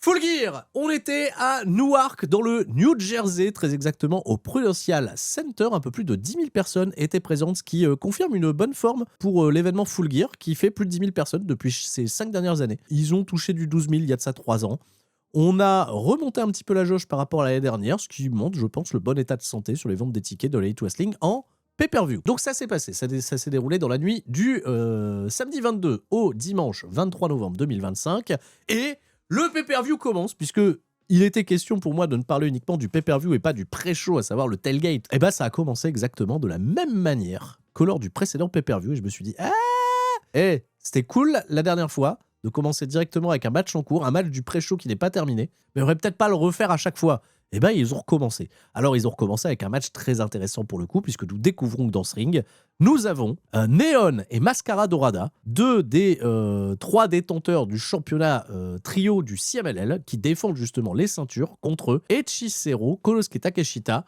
Full Gear, on était à Newark, dans le New Jersey, très exactement au Prudential Center. Un peu plus de 10 000 personnes étaient présentes, ce qui confirme une bonne forme pour l'événement Full Gear, qui fait plus de 10 000 personnes depuis ces 5 dernières années. Ils ont touché du 12 000 il y a de ça 3 ans. On a remonté un petit peu la jauge par rapport à l'année dernière, ce qui montre, je pense, le bon état de santé sur les ventes des tickets de l'Elite Wrestling en pay-per-view. Donc ça s'est passé, ça s'est déroulé dans la nuit du samedi 22 au dimanche 23 novembre 2025, et le pay-per-view commence, puisque il était question pour moi de ne parler uniquement du pay-per-view et pas du pré-show, à savoir le tailgate. Et bah ça a commencé exactement de la même manière que lors du précédent pay-per-view, et je me suis dit c'était cool la dernière fois de commencer directement avec un match en cours, un match du pré-show qui n'est pas terminé, mais on aurait peut-être pas le refaire à chaque fois. Et ben ils ont recommencé. Alors ils ont recommencé avec un match très intéressant pour le coup, puisque nous découvrons que dans ce ring, nous avons Neon et Mascara Dorada, deux des 3 détenteurs du championnat trio du CMLL, qui défendent justement les ceintures contre Hechicero, Konosuke Takeshita.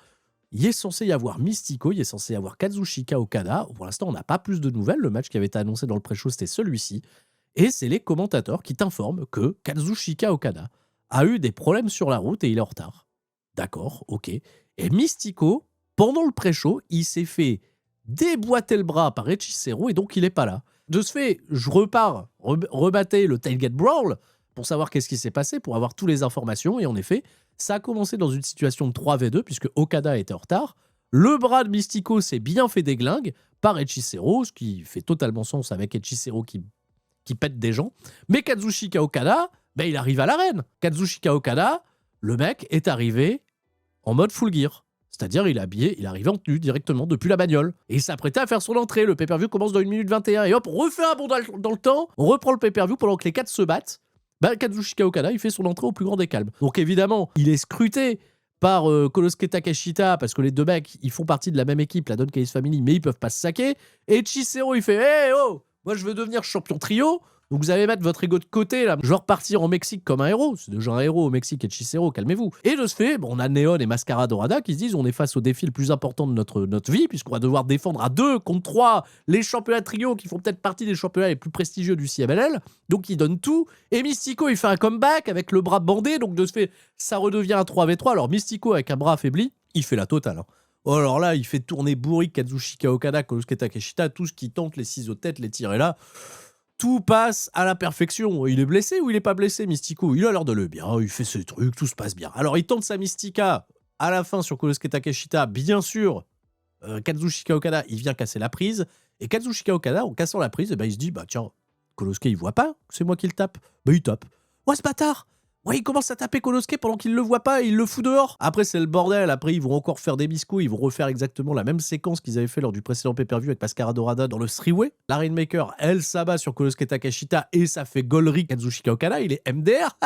Il est censé y avoir Mystico, il est censé y avoir Kazuchika Okada. Pour l'instant, on n'a pas plus de nouvelles. Le match qui avait été annoncé dans le pré-show, c'était celui-ci. Et c'est les commentateurs qui t'informent que Kazuchika Okada a eu des problèmes sur la route et il est en retard. D'accord, ok. Et Mystico, pendant le pré-show, il s'est fait déboîter le bras par Hechicero et donc il n'est pas là. De ce fait, je repars rebattre le Tailgate Brawl pour savoir qu'est-ce qui s'est passé, pour avoir toutes les informations. Et en effet, ça a commencé dans une situation de 3v2 puisque Okada était en retard. Le bras de Mystico s'est bien fait déglingue par Hechicero, ce qui fait totalement sens avec Hechicero qui pète des gens. Mais Kazuchika Okada, il arrive à l'arène. Kazuchika Okada, le mec est arrivé en mode full gear. C'est-à-dire, il est habillé, il est arrivé en tenue directement depuis la bagnole. Et il s'apprêtait à faire son entrée. Le pay-per-view commence dans 1 minute 21. Et hop, on refait un bond dans le temps. On reprend le pay-per-view pendant que les 4 se battent. Kazuchika Okada, il fait son entrée au plus grand des calmes. Donc évidemment, il est scruté par Konosuke Takeshita, parce que les deux mecs, ils font partie de la même équipe, la Don Callis Family, mais ils peuvent pas se saquer. Et Chihiro, il fait « Hey, oh, moi je veux devenir champion trio, donc vous allez mettre votre ego de côté, là. Je vais repartir en Mexique comme un héros. » C'est déjà un héros au Mexique, et Chihiro, calmez-vous. Et de ce fait, on a Neon et Mascara Dorada qui se disent « On est face au défi le plus important de notre vie, puisqu'on va devoir défendre à 2 contre 3 les championnats trio qui font peut-être partie des championnats les plus prestigieux du CMLL. » Donc ils donnent tout. Et Mystico, il fait un comeback avec le bras bandé, donc de ce fait, ça redevient un 3v3. Alors Mystico, avec un bras affaibli, il fait la totale, hein. Oh, alors là, il fait tourner Burik, Kazuchika Okada, Konosuke Takeshita, tout ce qui tente les ciseaux de tête, les tirer là. Tout passe à la perfection. Il est blessé ou il est pas blessé, Mystico? Il a l'air de le bien, il fait ses trucs, tout se passe bien. Alors il tente sa Mystica à la fin sur Konosuke Takeshita, bien sûr. Kazuchika Okada, il vient casser la prise. Et Kazuchika Okada, en cassant la prise, il se dit, tiens, Konosuke, il voit pas que c'est moi qui le tape. Il tape. Ouais, ce bâtard! Ouais, il commence à taper Konosuke pendant qu'il le voit pas et il le fout dehors. Après, c'est le bordel. Après, ils vont encore faire des biscos. Ils vont refaire exactement la même séquence qu'ils avaient fait lors du précédent pay-per-view avec Mascara Dorada dans le three-way. La Rainmaker, elle s'abat sur Konosuke Takeshita et ça fait Golri. Kazuchika Okada, il est MDR.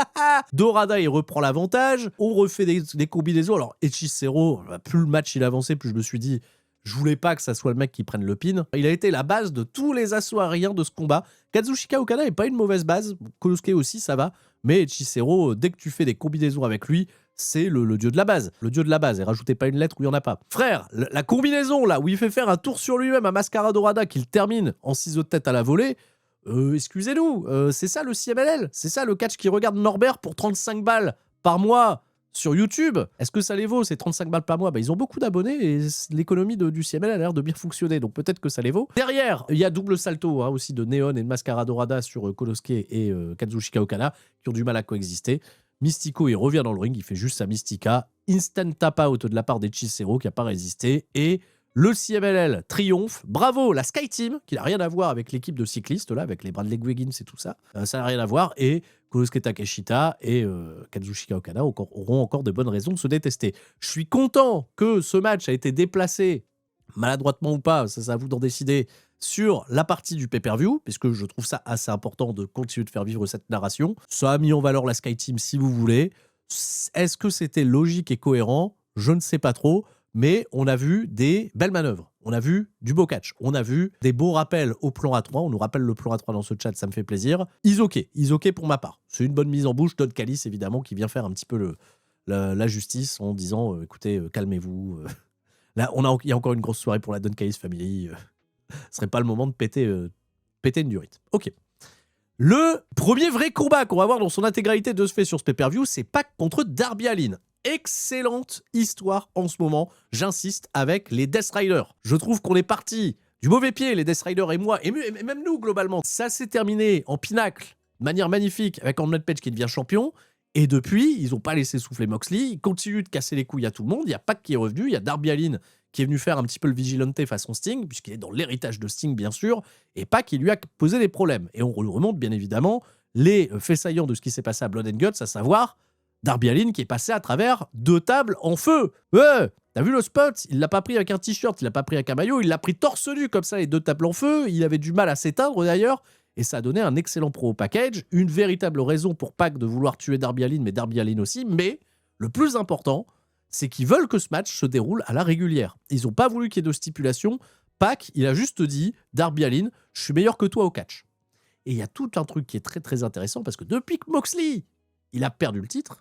Dorada, il reprend l'avantage. On refait des combinaisons. Alors, Hechicero, plus le match il avançait, plus je me suis dit, je voulais pas que ça soit le mec qui prenne le pin. Il a été la base de tous les assauts aériens de ce combat. Kazuchika Okada n'est pas une mauvaise base. Konosuke aussi, ça va. Mais Hechicero, dès que tu fais des combinaisons avec lui, c'est le dieu de la base. Le dieu de la base. Et rajoutez pas une lettre où il n'y en a pas. Frère, la combinaison là, où il fait faire un tour sur lui-même à Mascara Dorada, qu'il termine en ciseaux de tête à la volée, excusez-nous, c'est ça le CMLL. C'est ça le catch qui regarde Norbert pour 35 balles par mois sur YouTube. Est-ce que ça les vaut, ces 35 balles par mois? Ils ont beaucoup d'abonnés et l'économie du CMLL a l'air de bien fonctionner, donc peut-être que ça les vaut. Derrière, il y a double salto aussi de Neon et de Mascara Dorada sur Konosuke et Kazuchika Okada qui ont du mal à coexister. Mystico, il revient dans le ring, il fait juste sa Mystica. Instant tap out de la part d'Hechicero qui n'a pas résisté. Et le CMLL triomphe. Bravo, la Sky Team, qui n'a rien à voir avec l'équipe de cyclistes, là, avec les Bradley Wiggins et tout ça. Ça n'a rien à voir. Et Konosuke Takeshita et Kazuchika Okada auront encore de bonnes raisons de se détester. Je suis content que ce match a été déplacé, maladroitement ou pas, ça c'est à vous d'en décider, sur la partie du pay-per-view, puisque je trouve ça assez important de continuer de faire vivre cette narration. Ça a mis en valeur la Sky Team si vous voulez. Est-ce que c'était logique et cohérent? Je ne sais pas trop. Mais on a vu des belles manœuvres, on a vu du beau catch, on a vu des beaux rappels au plan A3, on nous rappelle le plan A3 dans ce chat, ça me fait plaisir. Isoké pour ma part. C'est une bonne mise en bouche, Don Callis évidemment, qui vient faire un petit peu la justice en disant écoutez, calmez-vous. Là, il y a encore une grosse soirée pour la Don Callis Family. Ce serait pas le moment de péter une durite. Ok. Le premier vrai combat qu'on va voir dans son intégralité de ce fait sur ce pay-per-view, c'est Pac contre Darby Allin. Excellente histoire en ce moment, j'insiste, avec les Death Riders. Je trouve qu'on est parti du mauvais pied, les Death Riders et moi, et même nous globalement. Ça s'est terminé en pinacle, de manière magnifique, avec Hangman Page qui devient champion. Et depuis, ils n'ont pas laissé souffler Moxley, ils continuent de casser les couilles à tout le monde. Il y a Pac qui est revenu, il y a Darby Allin qui est venu faire un petit peu le vigilante façon Sting, puisqu'il est dans l'héritage de Sting, bien sûr, et Pac, qui lui a posé des problèmes. Et on remonte, bien évidemment, les faits saillants de ce qui s'est passé à Blood and Guts, à savoir Darby Allin qui est passé à travers 2 tables en feu. Ouais, t'as vu le spot? Il l'a pas pris avec un t-shirt, il l'a pas pris avec un maillot, il l'a pris torse nu comme ça, les 2 tables en feu. Il avait du mal à s'éteindre d'ailleurs. Et ça a donné un excellent pro package, une véritable raison pour Pac de vouloir tuer Darby Allin, mais Darby Allin aussi. Mais le plus important, c'est qu'ils veulent que ce match se déroule à la régulière. Ils n'ont pas voulu qu'il y ait de stipulation. Pac, il a juste dit, Darby Allin, je suis meilleur que toi au catch. Et il y a tout un truc qui est très très intéressant, parce que depuis que Moxley, il a perdu le titre,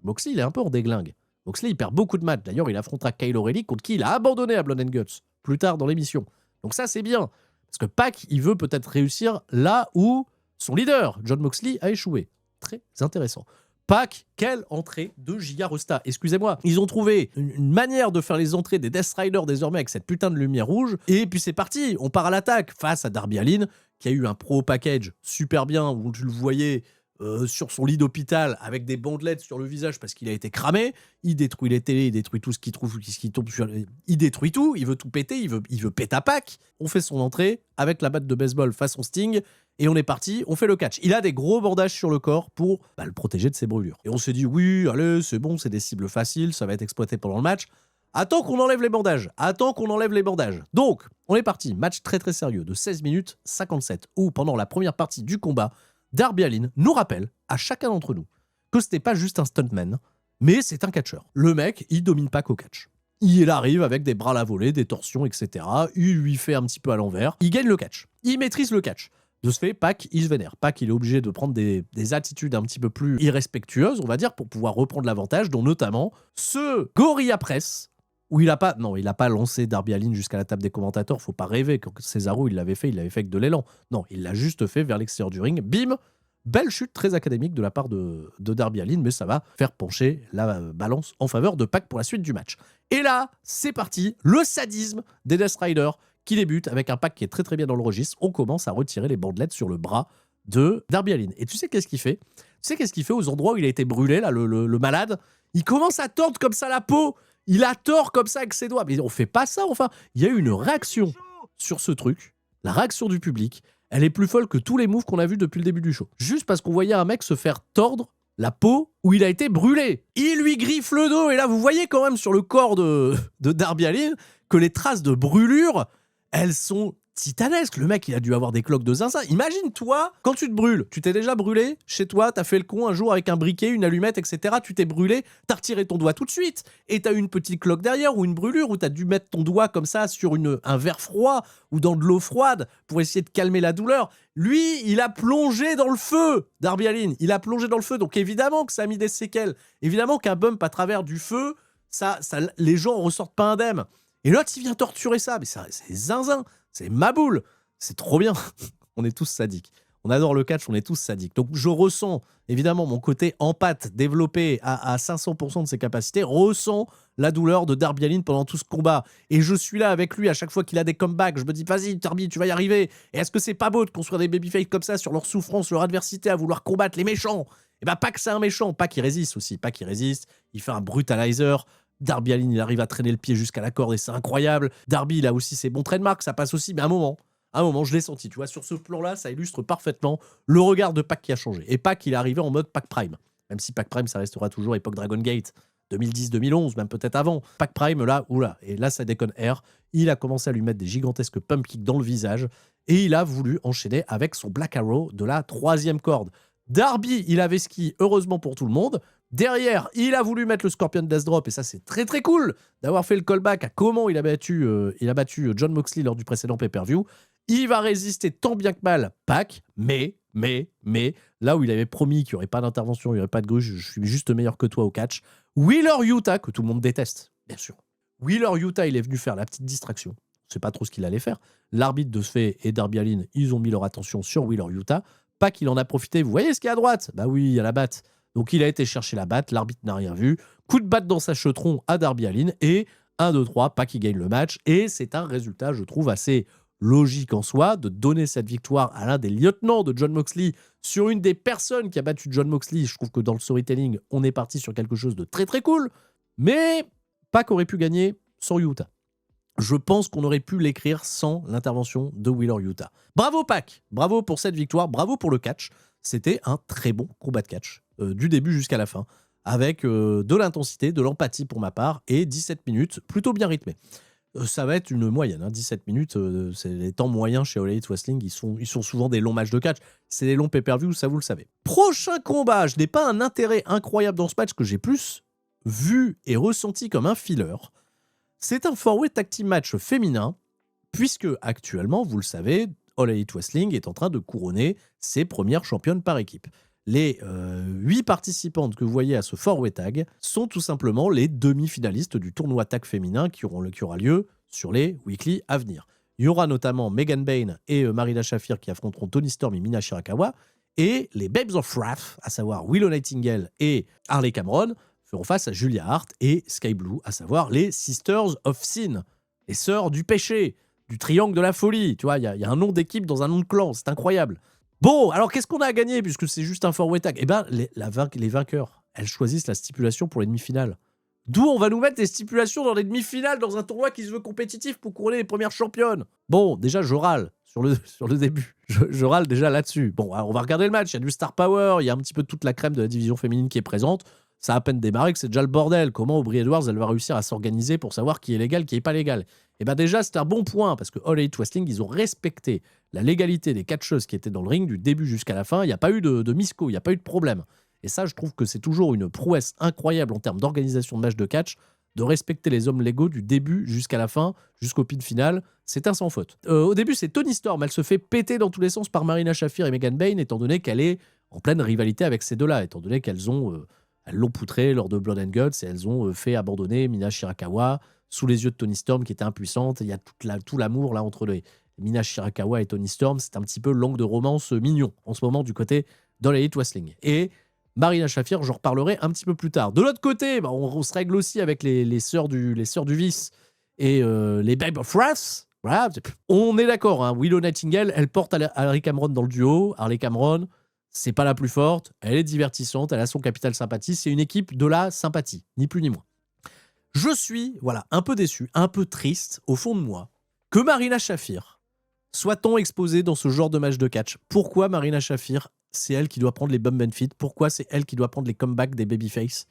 Moxley, il est un peu en déglingue. Moxley, il perd beaucoup de matchs. D'ailleurs, il affrontera Kyle O'Reilly, contre qui il a abandonné à Blood and Guts, plus tard dans l'émission. Donc ça, c'est bien. Parce que Pac, il veut peut-être réussir là où son leader, Jon Moxley, a échoué. Très intéressant. Pac, quelle entrée de Giga Rosta. Excusez-moi, ils ont trouvé une manière de faire les entrées des Death Riders désormais avec cette putain de lumière rouge. Et puis c'est parti, on part à l'attaque face à Darby Allin, qui a eu un pro package super bien, où tu le voyais sur son lit d'hôpital avec des bandelettes sur le visage parce qu'il a été cramé. Il détruit les télés, il détruit tout ce qu'il trouve, ce qui tombe sur. Il détruit tout, il veut tout péter, il veut péter à Pac. On fait son entrée avec la batte de baseball façon Sting et on est parti, on fait le catch. Il a des gros bandages sur le corps pour le protéger de ses brûlures. Et on s'est dit, oui, allez, c'est bon, c'est des cibles faciles, ça va être exploité pendant le match. Attends qu'on enlève les bandages. Donc, on est parti. Match très très sérieux de 16 minutes 57 où pendant la première partie du combat, Darby Allin nous rappelle, à chacun d'entre nous, que c'était pas juste un stuntman, mais c'est un catcheur. Le mec, il domine pas qu'au catch. Il arrive avec des bras à la volée, des torsions, etc. Il lui fait un petit peu à l'envers. Il gagne le catch. Il maîtrise le catch. De ce fait, Pac, il se vénère. Pac, il est obligé de prendre des attitudes un petit peu plus irrespectueuses, on va dire, pour pouvoir reprendre l'avantage, dont notamment ce Gorilla Press, où il a pas lancé Darby Allin jusqu'à la table des commentateurs. Faut pas rêver. Quand Cesaro, il l'avait fait avec de l'élan. Non, il l'a juste fait vers l'extérieur du ring. Bim! Belle chute très académique de la part de Darby Allin, mais ça va faire pencher la balance en faveur de Pac pour la suite du match. Et là, c'est parti, le sadisme des Death Riders qui débute avec un Pac qui est très très bien dans le registre. On commence à retirer les bandelettes sur le bras de Darby Allin. Et tu sais qu'est-ce qu'il fait? Aux endroits où il a été brûlé, là, le malade? Il commence à tordre comme ça la peau. Il a tort comme ça avec ses doigts. Mais on fait pas ça, enfin. Il y a eu une réaction sur ce truc. La réaction du public, elle est plus folle que tous les moves qu'on a vus depuis le début du show. Juste parce qu'on voyait un mec se faire tordre la peau où il a été brûlé. Il lui griffe le dos. Et là, vous voyez quand même sur le corps de Darby Allin que les traces de brûlure, elles sont titanesque. Le mec, il a dû avoir des cloques de zinzin. Imagine, toi, quand tu te brûles, tu t'es déjà brûlé chez toi, t'as fait le con un jour avec un briquet, une allumette, etc. Tu t'es brûlé, t'as retiré ton doigt tout de suite. Et t'as eu une petite cloque derrière ou une brûlure où t'as dû mettre ton doigt comme ça sur un verre froid ou dans de l'eau froide pour essayer de calmer la douleur. Lui, il a plongé dans le feu, Darby Allin. Il a plongé dans le feu. Donc évidemment que ça a mis des séquelles. Évidemment qu'un bump à travers du feu, les gens en ressortent pas indemnes. Et l'autre, il vient torturer ça. Mais c'est zinzin. C'est ma boule. C'est trop bien. On est tous sadiques. On adore le catch, on est tous sadiques. Donc je ressens, évidemment, mon côté empathie développé à 500% de ses capacités, ressent la douleur de Darby Allin pendant tout ce combat. Et je suis là avec lui à chaque fois qu'il a des comebacks. Je me dis, vas-y, Darby, tu vas y arriver. Et est-ce que c'est pas beau de construire des babyface comme ça sur leur souffrance, leur adversité à vouloir combattre les méchants? Et bah, pas que c'est un méchant, pas qu'il résiste aussi. Pas qu'il résiste. Il fait un brutalizer. Darby Allin, il arrive à traîner le pied jusqu'à la corde et c'est incroyable. Darby, il a aussi ses bons trademarks, ça passe aussi, mais à un moment, je l'ai senti, tu vois, sur ce plan-là, ça illustre parfaitement le regard de Pac qui a changé. Et Pac, il est arrivé en mode Pac Prime. Même si Pac Prime, ça restera toujours époque Dragon Gate, 2010-2011, même peut-être avant. Pac Prime, là, oula, et là, ça déconne R. Il a commencé à lui mettre des gigantesques pump kicks dans le visage et il a voulu enchaîner avec son Black Arrow de la 3e corde. Darby, il avait ski, heureusement pour tout le monde. Derrière, il a voulu mettre le Scorpion Death Drop, et ça, c'est très très cool d'avoir fait le callback à comment il a battu Jon Moxley lors du précédent pay-per-view. Il va résister tant bien que mal, Pac, mais, là où il avait promis qu'il n'y aurait pas d'intervention, il n'y aurait pas de gruge, je suis juste meilleur que toi au catch. Wheeler Yuta, que tout le monde déteste, bien sûr. Wheeler Yuta, il est venu faire la petite distraction. Je sais pas trop ce qu'il allait faire. L'arbitre de ce fait et Darby Allin, ils ont mis leur attention sur Wheeler Yuta. Pac, il en a profité. Vous voyez ce qu'il y a à droite? Bah oui, il y a la batte. Donc il a été chercher la batte, l'arbitre n'a rien vu. Coup de batte dans sa chetron à Darby Allin et 1, 2, 3, Pac qui gagne le match. Et c'est un résultat, je trouve, assez logique en soi de donner cette victoire à l'un des lieutenants de Jon Moxley sur une des personnes qui a battu Jon Moxley. Je trouve que dans le storytelling, on est parti sur quelque chose de très très cool. Mais Pac aurait pu gagner sans Yuta. Je pense qu'on aurait pu l'écrire sans l'intervention de Wheeler Yuta. Bravo Pac, bravo pour cette victoire, bravo pour le catch. C'était un très bon combat de catch, du début jusqu'à la fin, avec de l'intensité, de l'empathie pour ma part, et 17 minutes plutôt bien rythmées. Ça va être une moyenne, 17 minutes, c'est les temps moyens chez All Elite Wrestling, ils sont souvent des longs matchs de catch, c'est des longs pay-per-view, ça vous le savez. Prochain combat, je n'ai pas un intérêt incroyable dans ce match que j'ai plus vu et ressenti comme un filler. C'est un four-way tag team match féminin, puisque actuellement, vous le savez, All Elite Wrestling est en train de couronner ses premières championnes par équipe. Les 8 participantes que vous voyez à ce four-way tag sont tout simplement les demi-finalistes du tournoi tag féminin qui aura lieu sur les weekly à venir. Il y aura notamment Megan Bayne et Marina Shafir qui affronteront Toni Storm et Mina Shirakawa, et les Babes of Wrath, à savoir Willow Nightingale et Harley Cameron, feront face à Julia Hart et Sky Blue, à savoir les Sisters of Sin, les sœurs du péché, du triangle de la folie. Tu vois, il y a un nom d'équipe dans un nom de clan, c'est incroyable. Bon, alors qu'est-ce qu'on a à gagner puisque c'est juste un four-way tag? Eh bien, les vainqueurs, elles choisissent la stipulation pour les demi-finales. D'où on va nous mettre des stipulations dans les demi-finales dans un tournoi qui se veut compétitif pour couronner les premières championnes. Bon, déjà, je râle sur le début. Je râle déjà là-dessus. Bon, alors on va regarder le match. Il y a du star power, il y a un petit peu toute la crème de la division féminine qui est présente. Ça a à peine démarré que c'est déjà le bordel. Comment Aubrey Edwards, elle va réussir à s'organiser pour savoir qui est légal, qui n'est pas légal? Et bien déjà, c'est un bon point, parce que All Elite Wrestling, ils ont respecté la légalité des catcheuses qui étaient dans le ring du début jusqu'à la fin. Il n'y a pas eu de misco, il n'y a pas eu de problème. Et ça, je trouve que c'est toujours une prouesse incroyable en termes d'organisation de match de catch, de respecter les hommes légaux du début jusqu'à la fin, jusqu'au pin final. C'est un sans faute. Au début, c'est Toni Storm. Elle se fait péter dans tous les sens par Marina Shafir et Megan Bayne, étant donné qu'elle est en pleine rivalité avec ces deux-là, étant donné qu'elles elles l'ont poutré lors de Blood and Guts et elles ont fait abandonner Mina Shirakawa sous les yeux de Toni Storm qui était impuissante. Il y a tout l'amour là entre Mina Shirakawa et Toni Storm. C'est un petit peu l'angle de romance mignon en ce moment du côté d'All Elite Wrestling. Et Marina Shafir, j'en reparlerai un petit peu plus tard. De l'autre côté, on se règle aussi avec les sœurs du vice et les Babes of Wrath. Voilà, on est d'accord, hein. Willow Nightingale, elle porte Harley Cameron dans le duo. Harley Cameron, c'est pas la plus forte, elle est divertissante, elle a son capital sympathie, c'est une équipe de la sympathie, ni plus ni moins. Je suis, un peu déçu, un peu triste, au fond de moi, que Marina Shafir soit tant exposée dans ce genre de match de catch. Pourquoi Marina Shafir, c'est elle qui doit prendre les bump and fit? Pourquoi c'est elle qui doit prendre les comebacks des babyface?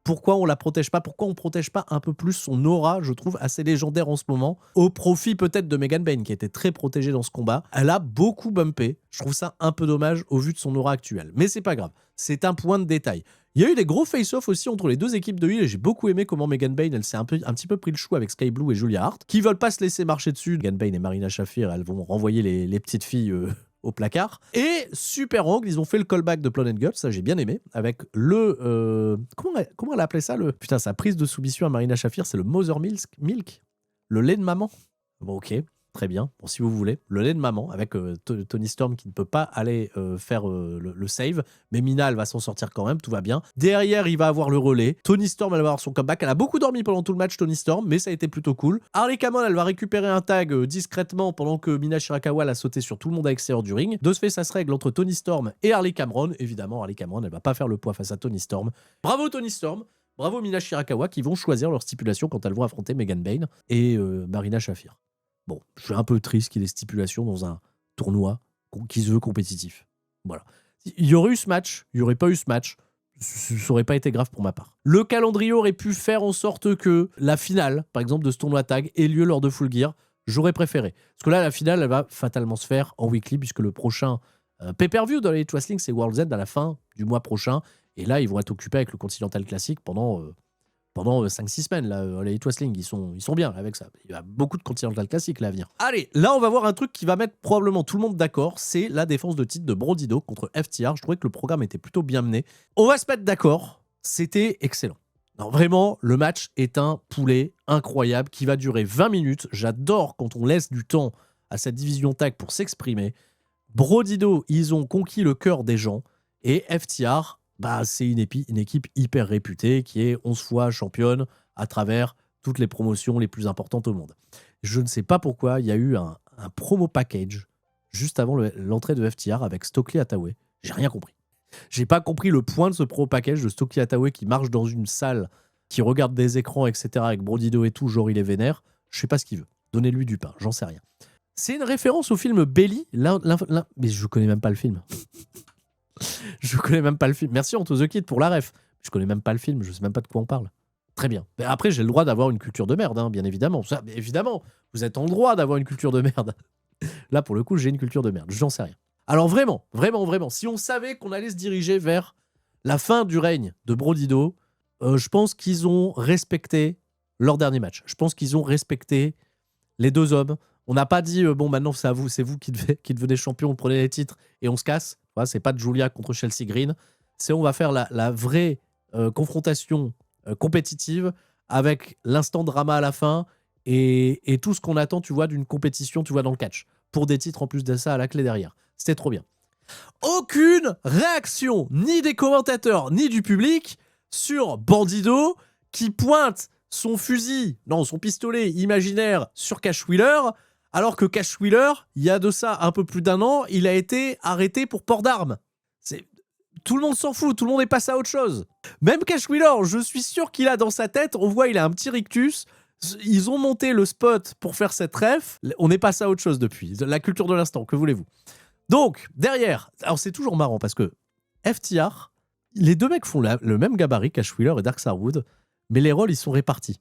Pourquoi on la protège pas? Pourquoi on protège pas un peu plus son aura, je trouve, assez légendaire en ce moment, au profit peut-être de Megan Bayne, qui était très protégée dans ce combat? Elle a beaucoup bumpé. Je trouve ça un peu dommage au vu de son aura actuelle. Mais c'est pas grave. C'est un point de détail. Il y a eu des gros face-off aussi entre les deux équipes de Hill et j'ai beaucoup aimé comment Megan Bayne, elle s'est un petit peu pris le chou avec Sky Blue et Julia Hart, qui veulent pas se laisser marcher dessus. Megan Bayne et Marina Shafir, elles vont renvoyer les petites filles au placard. Et super angle, ils ont fait le callback de Blood and Guts, ça j'ai bien aimé, avec le... comment elle a appelé ça Putain, sa prise de soumission à Marina Shafir, c'est le Mother Milk, le lait de maman. Bon, ok, très bien, bon, si vous voulez. Le lait de maman, avec Toni Storm qui ne peut pas aller faire le save, mais Mina, elle va s'en sortir quand même, tout va bien. Derrière, il va avoir le relais. Toni Storm, elle va avoir son comeback. Elle a beaucoup dormi pendant tout le match, Toni Storm, mais ça a été plutôt cool. Harley Cameron, elle va récupérer un tag discrètement pendant que Mina Shirakawa a sauté sur tout le monde à l'extérieur du ring. De ce fait, ça se règle entre Toni Storm et Harley Cameron. Évidemment, Harley Cameron, elle va pas faire le poids face à Toni Storm. Bravo Toni Storm, bravo Mina Shirakawa qui vont choisir leur stipulation quand elles vont affronter Megan Bayne et Marina Shafir. Bon, je suis un peu triste qu'il y ait des stipulations dans un tournoi qui se veut compétitif. Voilà. Il y aurait eu ce match, il n'y aurait pas eu ce match, ça n'aurait pas été grave pour ma part. Le calendrier aurait pu faire en sorte que la finale, par exemple, de ce tournoi tag, ait lieu lors de Full Gear. J'aurais préféré. Parce que là, la finale, elle va fatalement se faire en weekly, puisque le prochain pay-per-view de Elite Wrestling, c'est World's End à la fin du mois prochain. Et là, ils vont être occupés avec le Continental Classic pendant 5-6 semaines, là, les Elite Wrestling, ils sont bien avec ça. Il y a beaucoup de Continental Classic là à venir. Allez, là, on va voir un truc qui va mettre probablement tout le monde d'accord, c'est la défense de titre de Brody Lee contre FTR. Je trouvais que le programme était plutôt bien mené. On va se mettre d'accord, c'était excellent. Non, vraiment, le match est un poulet incroyable qui va durer 20 minutes. J'adore quand on laisse du temps à cette division tag pour s'exprimer. Brodido, ils ont conquis le cœur des gens. Et FTR, bah, c'est une équipe hyper réputée qui est 11 fois championne à travers toutes les promotions les plus importantes au monde. Je ne sais pas pourquoi, il y a eu un promo package juste avant l'entrée de FTR avec Stokely Hathaway. J'ai rien compris. J'ai pas compris le point de ce promo package de Stokely Hathaway qui marche dans une salle, qui regarde des écrans, etc. avec Brodido et tout, genre il est vénère. Je sais pas ce qu'il veut. Donnez-lui du pain, j'en sais rien. C'est une référence au film Belly. Mais je connais même pas le film. Je connais même pas le film. Merci Anto The Kid pour la ref. Je connais même pas le film, je sais même pas de quoi on parle. Très bien. Mais après, j'ai le droit d'avoir une culture de merde, hein, bien évidemment. Ça, évidemment, vous êtes en droit d'avoir une culture de merde. Là, pour le coup, j'ai une culture de merde. J'en sais rien. Alors vraiment, si on savait qu'on allait se diriger vers la fin du règne de Brodido, je pense qu'ils ont respecté leur dernier match. Je pense qu'ils ont respecté les deux hommes. On n'a pas dit, bon, maintenant, c'est à vous, c'est vous qui devenez champion, vous prenez les titres et on se casse. Voilà, c'est pas de Julia contre Chelsea Green. C'est on va faire la vraie confrontation compétitive avec l'instant drama à la fin et tout ce qu'on attend, tu vois, d'une compétition, tu vois, dans le catch. Pour des titres en plus de ça à la clé derrière. C'était trop bien. Aucune réaction, ni des commentateurs, ni du public, sur Bandido qui pointe son pistolet imaginaire sur Cash Wheeler, alors que Cash Wheeler, il y a de ça un peu plus d'un an, il a été arrêté pour port d'armes. Tout le monde s'en fout, tout le monde est passé à autre chose. Même Cash Wheeler, je suis sûr qu'il a dans sa tête, on voit il a un petit rictus. Ils ont monté le spot pour faire cette ref. On est passé à autre chose depuis. La culture de l'instant, que voulez-vous? Donc, derrière, alors c'est toujours marrant parce que FTR, les deux mecs font le même gabarit, Cash Wheeler et Dax Harwood, mais les rôles, ils sont répartis.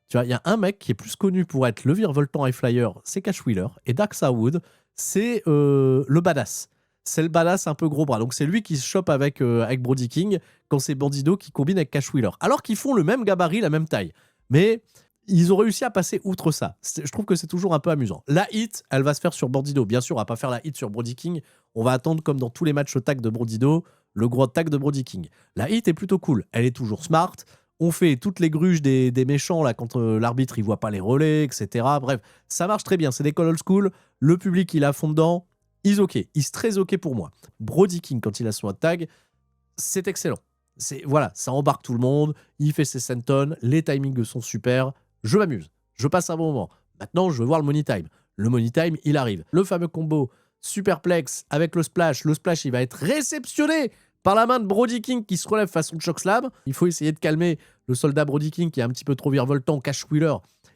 Tu vois, il y a un mec qui est plus connu pour être le virevoltant high flyer, c'est Cash Wheeler, et Dax Harwood, c'est le badass. C'est le badass un peu gros bras. Donc c'est lui qui se chope avec Brody King quand c'est Bandido qui combine avec Cash Wheeler. Alors qu'ils font le même gabarit, la même taille. Mais ils ont réussi à passer outre ça. Je trouve que c'est toujours un peu amusant. La hit, elle va se faire sur Bandido. Bien sûr, on va pas faire la hit sur Brody King. On va attendre, comme dans tous les matchs au tag de Bandido, le gros tag de Brody King. La hit est plutôt cool. Elle est toujours smart. On fait toutes les gruges des méchants là quand l'arbitre il voit pas les relais, etc. Bref, ça marche très bien. C'est des calls old school. Le public, il est à fond dedans. Ils ok. Ils très ok pour moi. Brody King, quand il a son hot tag, c'est excellent. Voilà, ça embarque tout le monde. Il fait ses senton. Les timings sont super. Je m'amuse, je passe un bon moment. Maintenant, je veux voir le money time. Le money time, il arrive. Le fameux combo superplex avec le splash. Le splash, il va être réceptionné par la main de Brody King qui se relève façon chokeslam. Il faut essayer de calmer le soldat Brody King qui est un petit peu trop virevoltant. Cash Wheeler,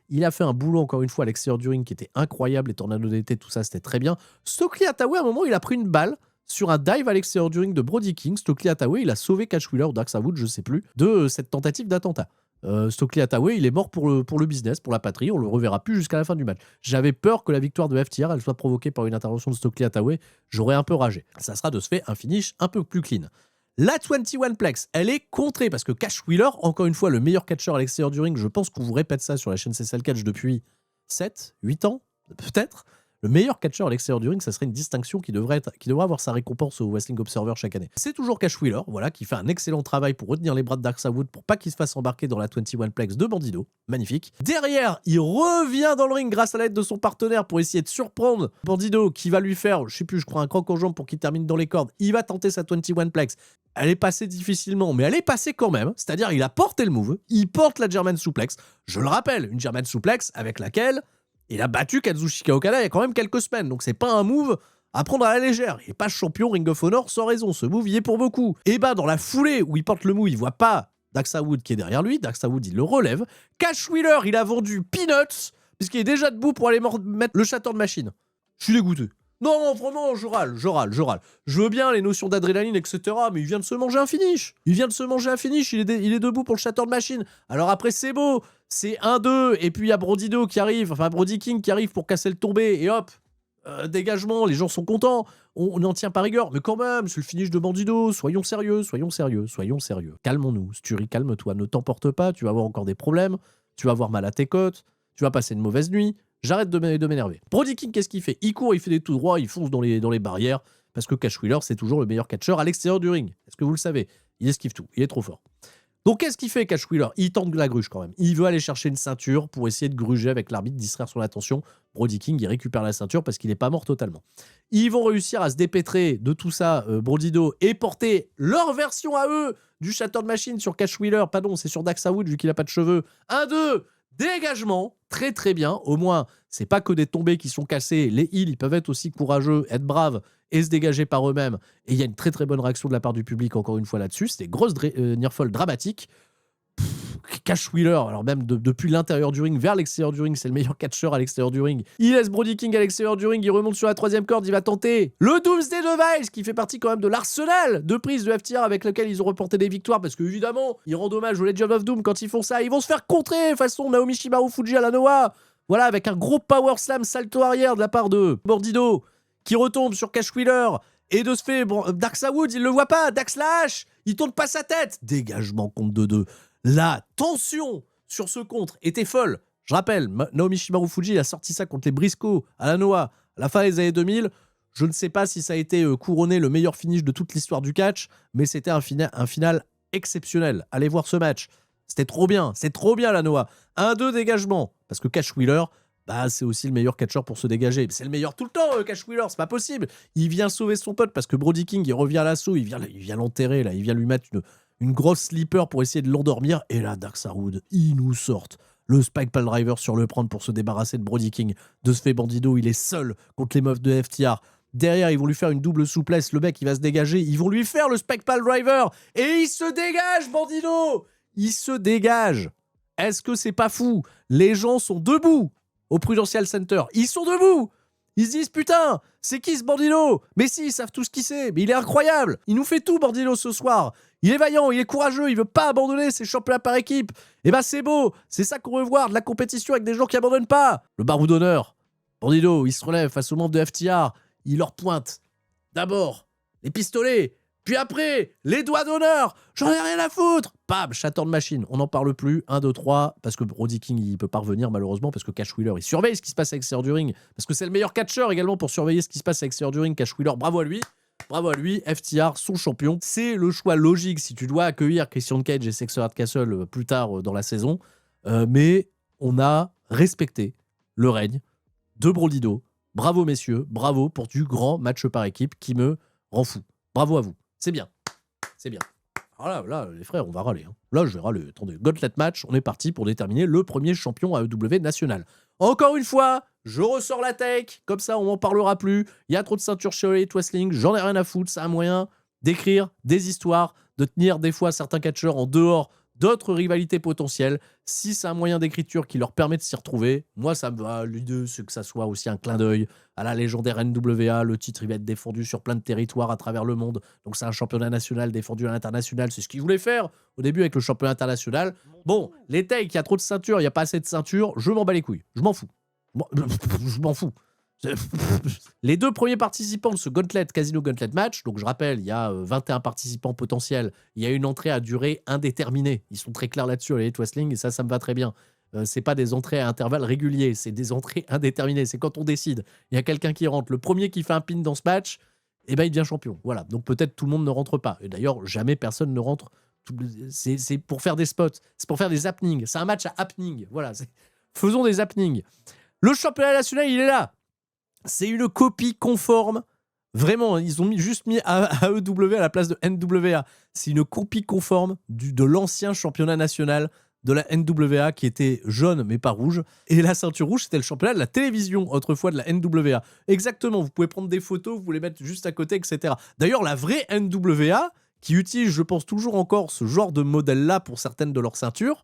il a fait un boulot encore une fois à l'extérieur du ring qui était incroyable. Les tornados d'été, tout ça, c'était très bien. Stokely Hathaway, à un moment, il a pris une balle sur un dive à l'extérieur du ring de Brody King. Stokely Hathaway, il a sauvé Cash Wheeler ou Dax Harwood, je sais plus, de cette tentative d'attentat. Stokely Hathaway, il est mort pour le business, pour la patrie. On le reverra plus jusqu'à la fin du match. J'avais peur que la victoire de FTR elle soit provoquée par une intervention de Stokely Hathaway. J'aurais un peu ragé. Ça sera de ce fait un finish un peu plus clean. La 21 Plex, elle est contrée parce que Cash Wheeler, encore une fois, le meilleur catcheur à l'extérieur du ring, je pense qu'on vous répète ça sur la chaîne CSL Catch depuis 7, 8 ans, peut-être. Le meilleur catcheur à l'extérieur du ring, ça serait une distinction qui devrait avoir sa récompense au Wrestling Observer chaque année. C'est toujours Cash Wheeler, voilà, qui fait un excellent travail pour retenir les bras de Dax Harwood pour pas qu'il se fasse embarquer dans la 21 Plex de Bandido. Magnifique. Derrière, il revient dans le ring grâce à l'aide de son partenaire pour essayer de surprendre Bandido qui va lui faire, je sais plus, je crois un croc en jambe pour qu'il termine dans les cordes. Il va tenter sa 21 Plex. Elle est passée difficilement, mais elle est passée quand même. C'est-à-dire, il a porté le move, il porte la German Suplex. Je le rappelle, une German Suplex avec laquelle il a battu Kazuchika Okada il y a quand même quelques semaines. Donc c'est pas un move à prendre à la légère. Il n'est pas champion Ring of Honor sans raison. Ce move y est pour beaucoup. Et bah dans la foulée où il porte le move, il voit pas Dax Harwood qui est derrière lui. Dax Harwood, il le relève. Cash Wheeler, il a vendu Peanuts puisqu'il est déjà debout pour aller mettre le shatter de machine. Je suis dégoûté. Non, vraiment, je râle. Je veux bien les notions d'adrénaline, etc. Mais il vient de se manger un finish. Il est debout pour le shatter de machine. Alors après, c'est beau. C'est 1-2. Et puis il y a Brodido qui arrive. Enfin, Brody King qui arrive pour casser le tombé. Et hop, dégagement. Les gens sont contents. On n'en tient pas rigueur. Mais quand même, c'est le finish de Bandido. Soyons sérieux. Calmons-nous. Sturi, calme-toi. Ne t'emporte pas. Tu vas avoir encore des problèmes. Tu vas avoir mal à tes côtes. Tu vas passer une mauvaise nuit. J'arrête de m'énerver. Brody King, qu'est-ce qu'il fait? Il court, il fait des tout droits, il fonce dans les barrières, parce que Cash Wheeler, c'est toujours le meilleur catcheur à l'extérieur du ring. Est-ce que vous le savez? Il esquive tout, il est trop fort. Donc qu'est-ce qu'il fait, Cash Wheeler? Il tente la gruge quand même. Il veut aller chercher une ceinture pour essayer de gruger avec l'arbitre, distraire son attention. Brody King, il récupère la ceinture parce qu'il n'est pas mort totalement. Ils vont réussir à se dépêtrer de tout ça, Brody Doe, et porter leur version à eux du Shattered Machine sur Cash Wheeler. Pardon, c'est sur Dax Harwood vu qu'il n'a pas de cheveux. 1-2, dégagement, très très bien. Au moins, c'est pas que des tombées qui sont cassées. Les heals, ils peuvent être aussi courageux, être braves et se dégager par eux-mêmes. Et il y a une très très bonne réaction de la part du public, encore une fois, là-dessus. C'est des grosses nearfalls dramatiques. Cash Wheeler, alors même depuis l'intérieur du ring vers l'extérieur du ring, c'est le meilleur catcheur à l'extérieur du ring. Il laisse Brody King à l'extérieur du ring, il remonte sur la 3e corde, il va tenter le Doomsday Device, qui fait partie quand même de l'arsenal de prise de FTR avec lequel ils ont reporté des victoires, parce que évidemment, ils rendent hommage au Legend of Doom quand ils font ça. Ils vont se faire contrer façon Naomi Shimaru-Fuji à la Noah. Voilà, avec un gros power slam salto arrière de la part de Mordido, qui retombe sur Cash Wheeler. Et de ce fait, bon, Dax Harwood, il le voit pas. Dax lâche, il tourne pas sa tête. Dégagement contre 2-2. La tension sur ce contre était folle. Je rappelle, Naomi Shimaru-Fuji a sorti ça contre les Briscoe à la Noah à la fin des années 2000. Je ne sais pas si ça a été couronné le meilleur finish de toute l'histoire du catch, mais c'était un final exceptionnel. Allez voir ce match. C'était trop bien. C'est trop bien la Noah. 1-2 dégagement. Parce que Cash Wheeler, bah, c'est aussi le meilleur catcheur pour se dégager. C'est le meilleur tout le temps, Cash Wheeler. C'est pas possible. Il vient sauver son pote parce que Brody King, il revient à l'assaut. Il vient l'enterrer, là. Il vient lui mettre une grosse sleeper pour essayer de l'endormir. Et là, Dax Harwood, il nous sort le Spike Pile Driver sur le prendre pour se débarrasser de Brody King. De ce fait, Bandido, il est seul contre les meufs de FTR. Derrière, ils vont lui faire une double souplesse. Le mec, il va se dégager. Ils vont lui faire le Spike Pile Driver. Et il se dégage, Bandido. Il se dégage. Est-ce que c'est pas fou? Les gens sont debout au Prudential Center. Ils sont debout. Ils se disent, putain, c'est qui ce Bandido? Mais si, ils savent tous qui c'est. Mais il est incroyable. Il nous fait tout, Bandido, ce soir. Il est vaillant, il est courageux, il veut pas abandonner ses championnats par équipe. Et bah c'est beau. C'est ça qu'on veut voir, de la compétition avec des gens qui abandonnent pas. Le barreau d'honneur. Bandido, il se relève face aux membres de FTR. Il leur pointe d'abord les pistolets. Puis après, les doigts d'honneur. J'en ai rien à foutre. Bam, Shattered Machine. On n'en parle plus. 1, 2, 3. Parce que Brody King, il peut pas revenir malheureusement. Parce que Cash Wheeler, il surveille ce qui se passe à l'extérieur du ring. Parce que c'est le meilleur catcheur également pour surveiller ce qui se passe à l'extérieur du ring. Cash Wheeler, bravo à lui. Bravo à lui. FTR, son champion. C'est le choix logique si tu dois accueillir Christian Cage et Sexter Castle plus tard dans la saison. Mais on a respecté le règne de Brody Doe. Bravo messieurs. Bravo pour du grand match par équipe qui me rend fou. Bravo à vous. C'est bien. C'est bien. Alors là, les frères, on va râler. Hein. Là, je vais râler. Attendez, Gauntlet Match, on est parti pour déterminer le premier champion AEW national. Encore une fois, je ressors la tech. Comme ça, on m'en parlera plus. Il y a trop de ceintures chez Elite Wrestling. J'en ai rien à foutre. C'est un moyen d'écrire des histoires, de tenir des fois certains catcheurs en dehors d'autres rivalités potentielles. Si c'est un moyen d'écriture qui leur permet de s'y retrouver, moi, ça me va. L'idée, c'est que ça soit aussi un clin d'œil à la légendaire NWA. Le titre, il va être défendu sur plein de territoires à travers le monde. Donc, c'est un championnat national défendu à l'international. C'est ce qu'ils voulaient faire au début avec le championnat international. Bon, les takes, il y a trop de ceintures, il n'y a pas assez de ceintures. Je m'en bats les couilles. Je m'en fous. Je m'en fous. Les deux premiers participants de ce Gauntlet, Casino Gauntlet Match, donc je rappelle, il y a 21 participants potentiels, il y a une entrée à durée indéterminée. Ils sont très clairs là-dessus à l'Elite Wrestling et ça me va très bien. C'est pas des entrées à intervalles réguliers, c'est des entrées indéterminées. C'est quand on décide. Il y a quelqu'un qui rentre. Le premier qui fait un pin dans ce match, eh ben, il devient champion. Voilà. Donc peut-être tout le monde ne rentre pas. Et d'ailleurs, jamais personne ne rentre. C'est pour faire des spots. C'est pour faire des happenings. C'est un match à happening. Voilà. Faisons des happenings. Le championnat national, il est là. C'est une copie conforme. Vraiment, ils ont juste mis AEW à la place de NWA. C'est une copie conforme de l'ancien championnat national de la NWA qui était jaune mais pas rouge. Et la ceinture rouge, c'était le championnat de la télévision autrefois de la NWA. Exactement, vous pouvez prendre des photos, vous les mettre juste à côté, etc. D'ailleurs, la vraie NWA, qui utilise, je pense encore ce genre de modèle-là pour certaines de leurs ceintures,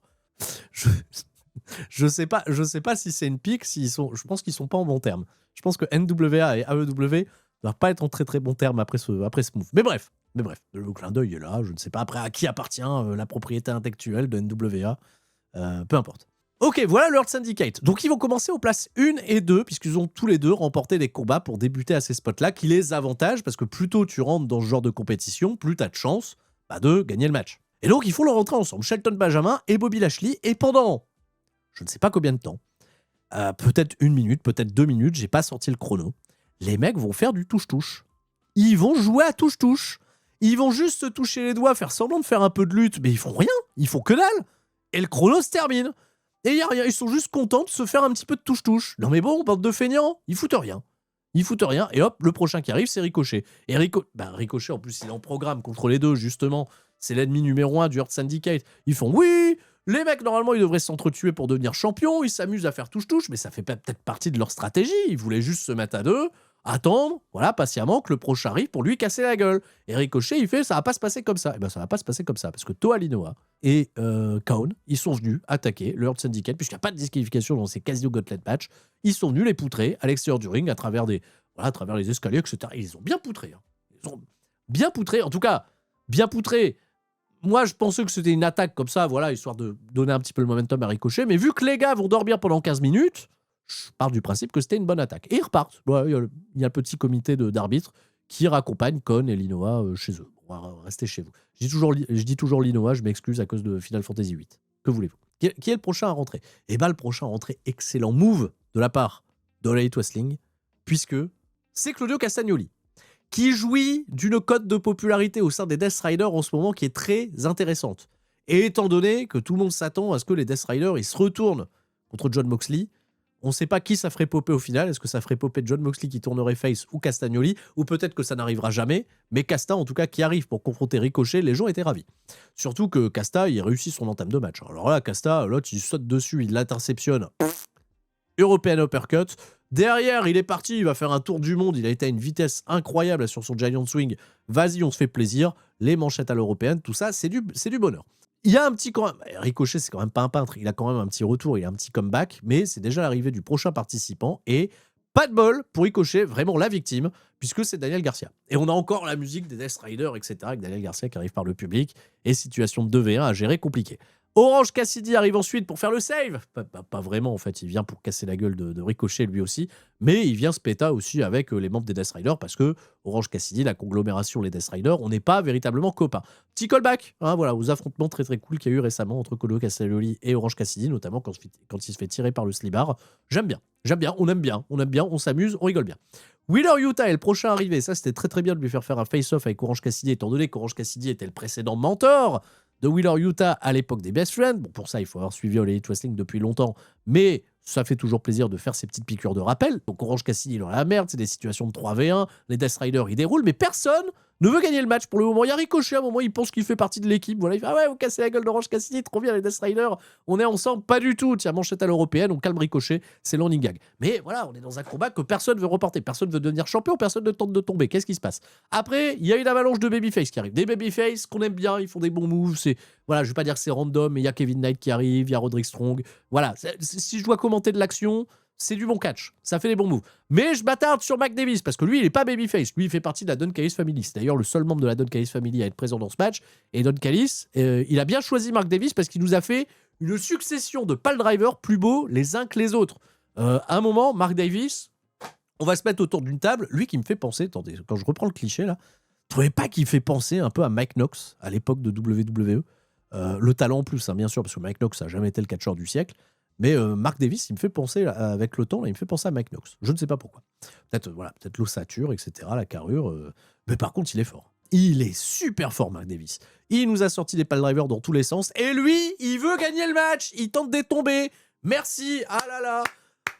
je sais pas si c'est une pique, je pense qu'ils sont pas en bon terme. Je pense que NWA et AEW ne doivent pas être en très très bon terme après ce move. Mais bref, le clin d'œil est là. Je ne sais pas après à qui appartient la propriété intellectuelle de NWA. Peu importe. Ok, voilà le Earth Syndicate. Donc ils vont commencer aux places 1 et 2, puisqu'ils ont tous les deux remporté des combats pour débuter à ces spots-là, qui les avantagent, parce que plus tôt tu rentres dans ce genre de compétition, plus tu as de chance de gagner le match. Et donc ils font leur entrée ensemble, Shelton Benjamin et Bobby Lashley, et pendant je ne sais pas combien de temps, peut-être 1 minute, peut-être 2 minutes, j'ai pas sorti le chrono, les mecs vont faire du touche-touche. Ils vont jouer à touche-touche. Ils vont juste se toucher les doigts, faire semblant de faire un peu de lutte, mais ils font rien, ils font que dalle. Et le chrono se termine. Et il y a rien, ils sont juste contents de se faire un petit peu de touche-touche. Non mais bon, bande de feignants, ils foutent rien. Ils foutent rien, et hop, le prochain qui arrive, c'est Ricochet. Et Ricochet, en plus, il est en programme contre les deux, justement. C'est l'ennemi numéro 1 du Hurt Syndicate. Ils font, oui, les mecs, normalement, ils devraient s'entretuer pour devenir champions. Ils s'amusent à faire touche-touche, mais ça fait peut-être partie de leur stratégie. Ils voulaient juste se mettre à deux, attendre, voilà, patiemment, que le prochain arrive pour lui casser la gueule. Et Ricochet, il fait, ça va pas se passer comme ça. Et ben, ça va pas se passer comme ça, parce que Toa Linoa et Kaon, ils sont venus attaquer le Hurt Syndicate, puisqu'il n'y a pas de disqualification dans ces Casio Gauntlet match. Ils sont venus les poutrer à l'extérieur du ring, à travers les escaliers, etc. Ils les ont bien poutrés. Hein. Ils ont bien poutrés, en tout cas, bien poutrés. Moi, je pensais que c'était une attaque comme ça, voilà, histoire de donner un petit peu le momentum à Ricochet. Mais vu que les gars vont dormir pendant 15 minutes, je pars du principe que c'était une bonne attaque. Et ils repartent. Il y a le petit comité d'arbitres qui raccompagne Kon et Linoa chez eux. On va rester chez vous. Je dis toujours Linoa, je m'excuse à cause de Final Fantasy VIII. Que voulez-vous? Qui est le prochain à rentrer? Eh bien, le prochain à rentrer, excellent move de la part de All Elite Wrestling, puisque c'est Claudio Castagnoli, qui jouit d'une cote de popularité au sein des Death Riders en ce moment qui est très intéressante. Et étant donné que tout le monde s'attend à ce que les Death Riders ils se retournent contre Jon Moxley, on ne sait pas qui ça ferait popper au final. Est-ce que ça ferait popper Jon Moxley qui tournerait face ou Castagnoli? Ou peut-être que ça n'arrivera jamais. Mais Casta, en tout cas, qui arrive pour confronter Ricochet, les gens étaient ravis. Surtout que Casta, il réussit son entame de match. Alors là, Casta, l'autre, il saute dessus, il l'interceptionne. European Uppercut. Derrière, il est parti, il va faire un tour du monde. Il a été à une vitesse incroyable sur son Giant Swing. Vas-y, on se fait plaisir. Les manchettes à l'européenne, tout ça, c'est du bonheur. Il y a un petit quand même. Ricochet, c'est quand même pas un peintre. Il a quand même un petit retour, il a un petit comeback, mais c'est déjà l'arrivée du prochain participant. Et pas de bol pour Ricochet, vraiment la victime, puisque c'est Daniel Garcia. Et on a encore la musique des Death Riders, etc., avec Daniel Garcia qui arrive par le public. Et situation de 2v1 à gérer compliquée. Orange Cassidy arrive ensuite pour faire le save. Pas vraiment, en fait. Il vient pour casser la gueule de Ricochet, lui aussi. Mais il vient se péta aussi avec les membres des Death Riders parce que Orange Cassidy, la conglomération, les Death Riders, on n'est pas véritablement copains. Petit callback, hein, voilà, aux affrontements très très cool qu'il y a eu récemment entre Claudio Castagnoli et Orange Cassidy, notamment quand il se fait tirer par le Slibar. J'aime bien, on aime bien, on s'amuse, on rigole bien. Wheeler Yuta est le prochain arrivé. Ça, c'était très très bien de lui faire un face-off avec Orange Cassidy, étant donné qu'Orange Cassidy était le précédent mentor de Wheeler Yuta à l'époque des Best Friends. Bon, pour ça, il faut avoir suivi All Elite Wrestling depuis longtemps, mais ça fait toujours plaisir de faire ces petites piqûres de rappel. Donc Orange Cassidy, il est dans la merde, c'est des situations de 3v1, les Death Riders, ils déroulent, mais personne ne veut gagner le match pour le moment. Il y a Ricochet, à un moment, il pense qu'il fait partie de l'équipe. Voilà, il fait, ah ouais, vous cassez la gueule d'Orange Cassidy, trop bien les Death Riders, on est ensemble, pas du tout. Tiens, manchette à l'européenne, on calme Ricochet, c'est l'ending gag. Mais voilà, on est dans un combat que personne veut reporter, personne veut devenir champion, personne ne tente de tomber. Qu'est-ce qui se passe? Après, il y a une avalanche de babyface qui arrive. Des babyface qu'on aime bien, ils font des bons moves, voilà, je vais pas dire que c'est random, mais il y a Kevin Knight qui arrive, il y a Roderick Strong. Voilà, si je dois commenter de l'action, c'est du bon catch. Ça fait des bons moves. Mais je m'attarde sur Mac Davis, parce que lui, il est pas babyface. Lui, il fait partie de la Don Callis Family. C'est d'ailleurs le seul membre de la Don Callis Family à être présent dans ce match. Et Don Callis, il a bien choisi Mark Davis parce qu'il nous a fait une succession de pile drivers plus beaux les uns que les autres. À un moment, Mark Davis, on va se mettre autour d'une table. Lui qui me fait penser, attendez, quand je reprends le cliché là, vous trouvez pas qu'il fait penser un peu à Mike Knox à l'époque de WWE? Le talent en plus, hein, bien sûr, parce que Mike Knox n'a jamais été le catcheur du siècle. Mais Mark Davis, il me fait penser, avec le temps, là, il me fait penser à Mike Knox. Je ne sais pas pourquoi. Peut-être l'ossature, etc., la carrure. Mais par contre, il est fort. Il est super fort, Mark Davis. Il nous a sorti des pile drivers dans tous les sens. Et lui, il veut gagner le match. Il tente d'être tombé. Merci. Ah là là.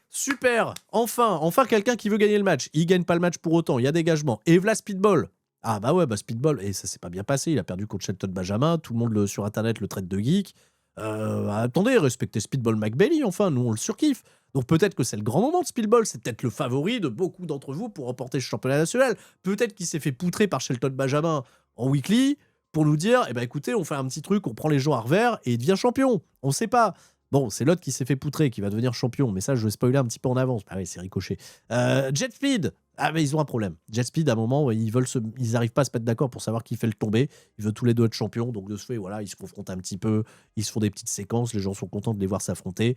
Super. Enfin quelqu'un qui veut gagner le match. Il gagne pas le match pour autant. Il y a dégagement. Et voilà Speedball. Ah bah ouais, Speedball. Et ça s'est pas bien passé. Il a perdu contre Shelton Benjamin. Tout le monde sur Internet le traite de geek. Attendez, respectez Speedball McBailey, enfin, nous on le surkiffe. Donc peut-être que c'est le grand moment de Speedball, c'est peut-être le favori de beaucoup d'entre vous pour remporter ce championnat national. Peut-être qu'il s'est fait poutrer par Shelton Benjamin en weekly pour nous dire, eh ben écoutez, on fait un petit truc, on prend les gens à revers et il devient champion. On sait pas. Bon, c'est l'autre qui s'est fait poutrer qui va devenir champion, mais ça je vais spoiler un petit peu en avance. Ah oui, c'est Ricochet. Jet Speed. Ah mais ils ont un problème. Jet Speed, à un moment, ils arrivent pas à se mettre d'accord pour savoir qui fait le tomber. Ils veulent tous les deux être champions, donc de ce fait, voilà, ils se confrontent un petit peu, ils se font des petites séquences, les gens sont contents de les voir s'affronter.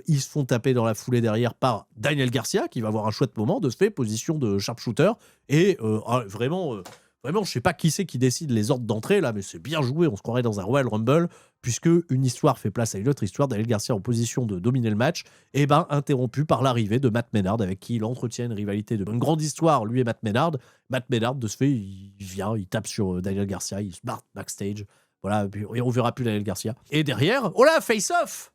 Ils se font taper dans la foulée derrière par Daniel Garcia, qui va avoir un chouette moment, de ce fait, position de sharpshooter. Et vraiment, je sais pas qui c'est qui décide les ordres d'entrée, là, mais c'est bien joué, on se croirait dans un Royal Rumble, puisque une histoire fait place à une autre histoire, Daniel Garcia en position de dominer le match, et ben interrompu par l'arrivée de Matt Menard, avec qui il entretient une rivalité de une grande histoire, lui et Matt Menard. Matt Menard, de ce fait, il vient, il tape sur Daniel Garcia, il se barre backstage, voilà, et on verra plus Daniel Garcia. Et derrière, oh là, face-off!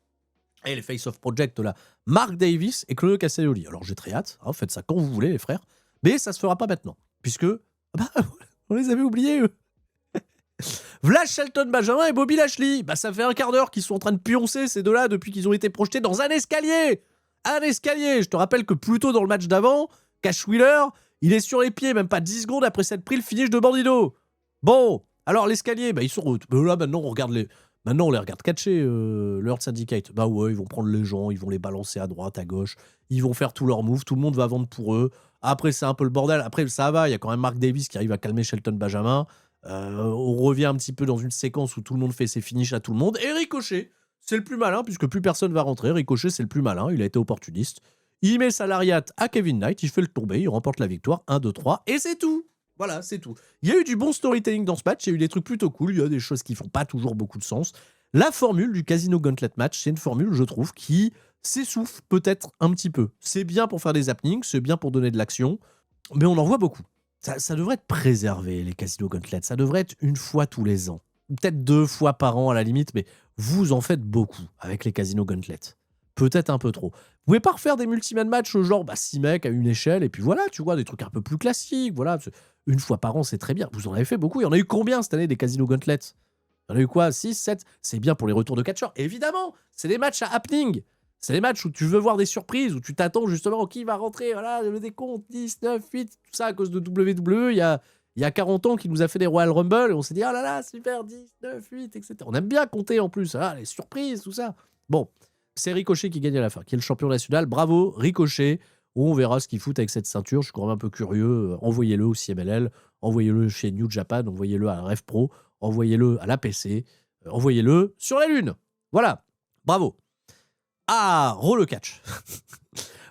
Et les Face of Project, là, Mark Davis et Claudio Castagnoli. Alors j'ai très hâte, hein, faites ça quand vous voulez, les frères. Mais ça se fera pas maintenant, puisque bah, on les avait oubliés, eux. V'là Shelton Benjamin et Bobby Lashley. Bah ça fait un quart d'heure qu'ils sont en train de pioncer ces deux-là depuis qu'ils ont été projetés dans un escalier. Un escalier. Je te rappelle que plus tôt dans le match d'avant, Cash Wheeler, il est sur les pieds, même pas 10 secondes après s'être pris le finish de Bandido. Bon, alors l'escalier, bah ils sont... Là maintenant on regarde les... Maintenant, on les regarde catcher, le Hurt Syndicate. Bah ouais, ils vont prendre les gens, ils vont les balancer à droite, à gauche. Ils vont faire tous leurs moves, tout le monde va vendre pour eux. Après, c'est un peu le bordel. Après, ça va, il y a quand même Mark Davis qui arrive à calmer Shelton Benjamin. On revient un petit peu dans une séquence où tout le monde fait ses finishes à tout le monde. Et Ricochet, c'est le plus malin, puisque plus personne va rentrer. Ricochet, c'est le plus malin, il a été opportuniste. Il met sa lariat à Kevin Knight, il fait le tomber, il remporte la victoire, 1, 2, 3, et c'est tout. Voilà, c'est tout. Il y a eu du bon storytelling dans ce match, il y a eu des trucs plutôt cool, il y a des choses qui font pas toujours beaucoup de sens. La formule du Casino Gauntlet Match, c'est une formule, je trouve, qui s'essouffle peut-être un petit peu. C'est bien pour faire des happenings, c'est bien pour donner de l'action, mais on en voit beaucoup. Ça devrait être préservé, les Casino Gauntlet. Ça devrait être une fois tous les ans. Peut-être 2 fois par an à la limite, mais vous en faites beaucoup avec les Casino Gauntlet. Peut-être un peu trop. Vous pouvez pas refaire des multi-man matchs genre 6 mecs à une échelle, et puis voilà, tu vois, des trucs un peu plus classiques, voilà. Une fois par an, c'est très bien. Vous en avez fait beaucoup. Il y en a eu combien cette année des Casino Gauntlet? Il y en a eu quoi? 6, 7? C'est bien pour les retours de catcheurs. Évidemment, c'est des matchs à happening. C'est des matchs où tu veux voir des surprises, où tu t'attends justement qui va rentrer, voilà, le décompte, 10, 9, 8, tout ça à cause de WWE. Il y a 40 ans qui nous a fait des Royal Rumble, et on s'est dit, oh là là, super, 10, 9, 8, etc. On aime bien compter en plus, les surprises, tout ça. Bon, c'est Ricochet qui gagne à la fin, qui est le champion national. Bravo, Ricochet. On verra ce qu'il fout avec cette ceinture. Je suis quand même un peu curieux. Envoyez-le au CMLL, envoyez-le chez New Japan, envoyez-le à Rev Pro, envoyez-le à l'APC, envoyez-le sur la Lune. Voilà, bravo. Ah, roll catch.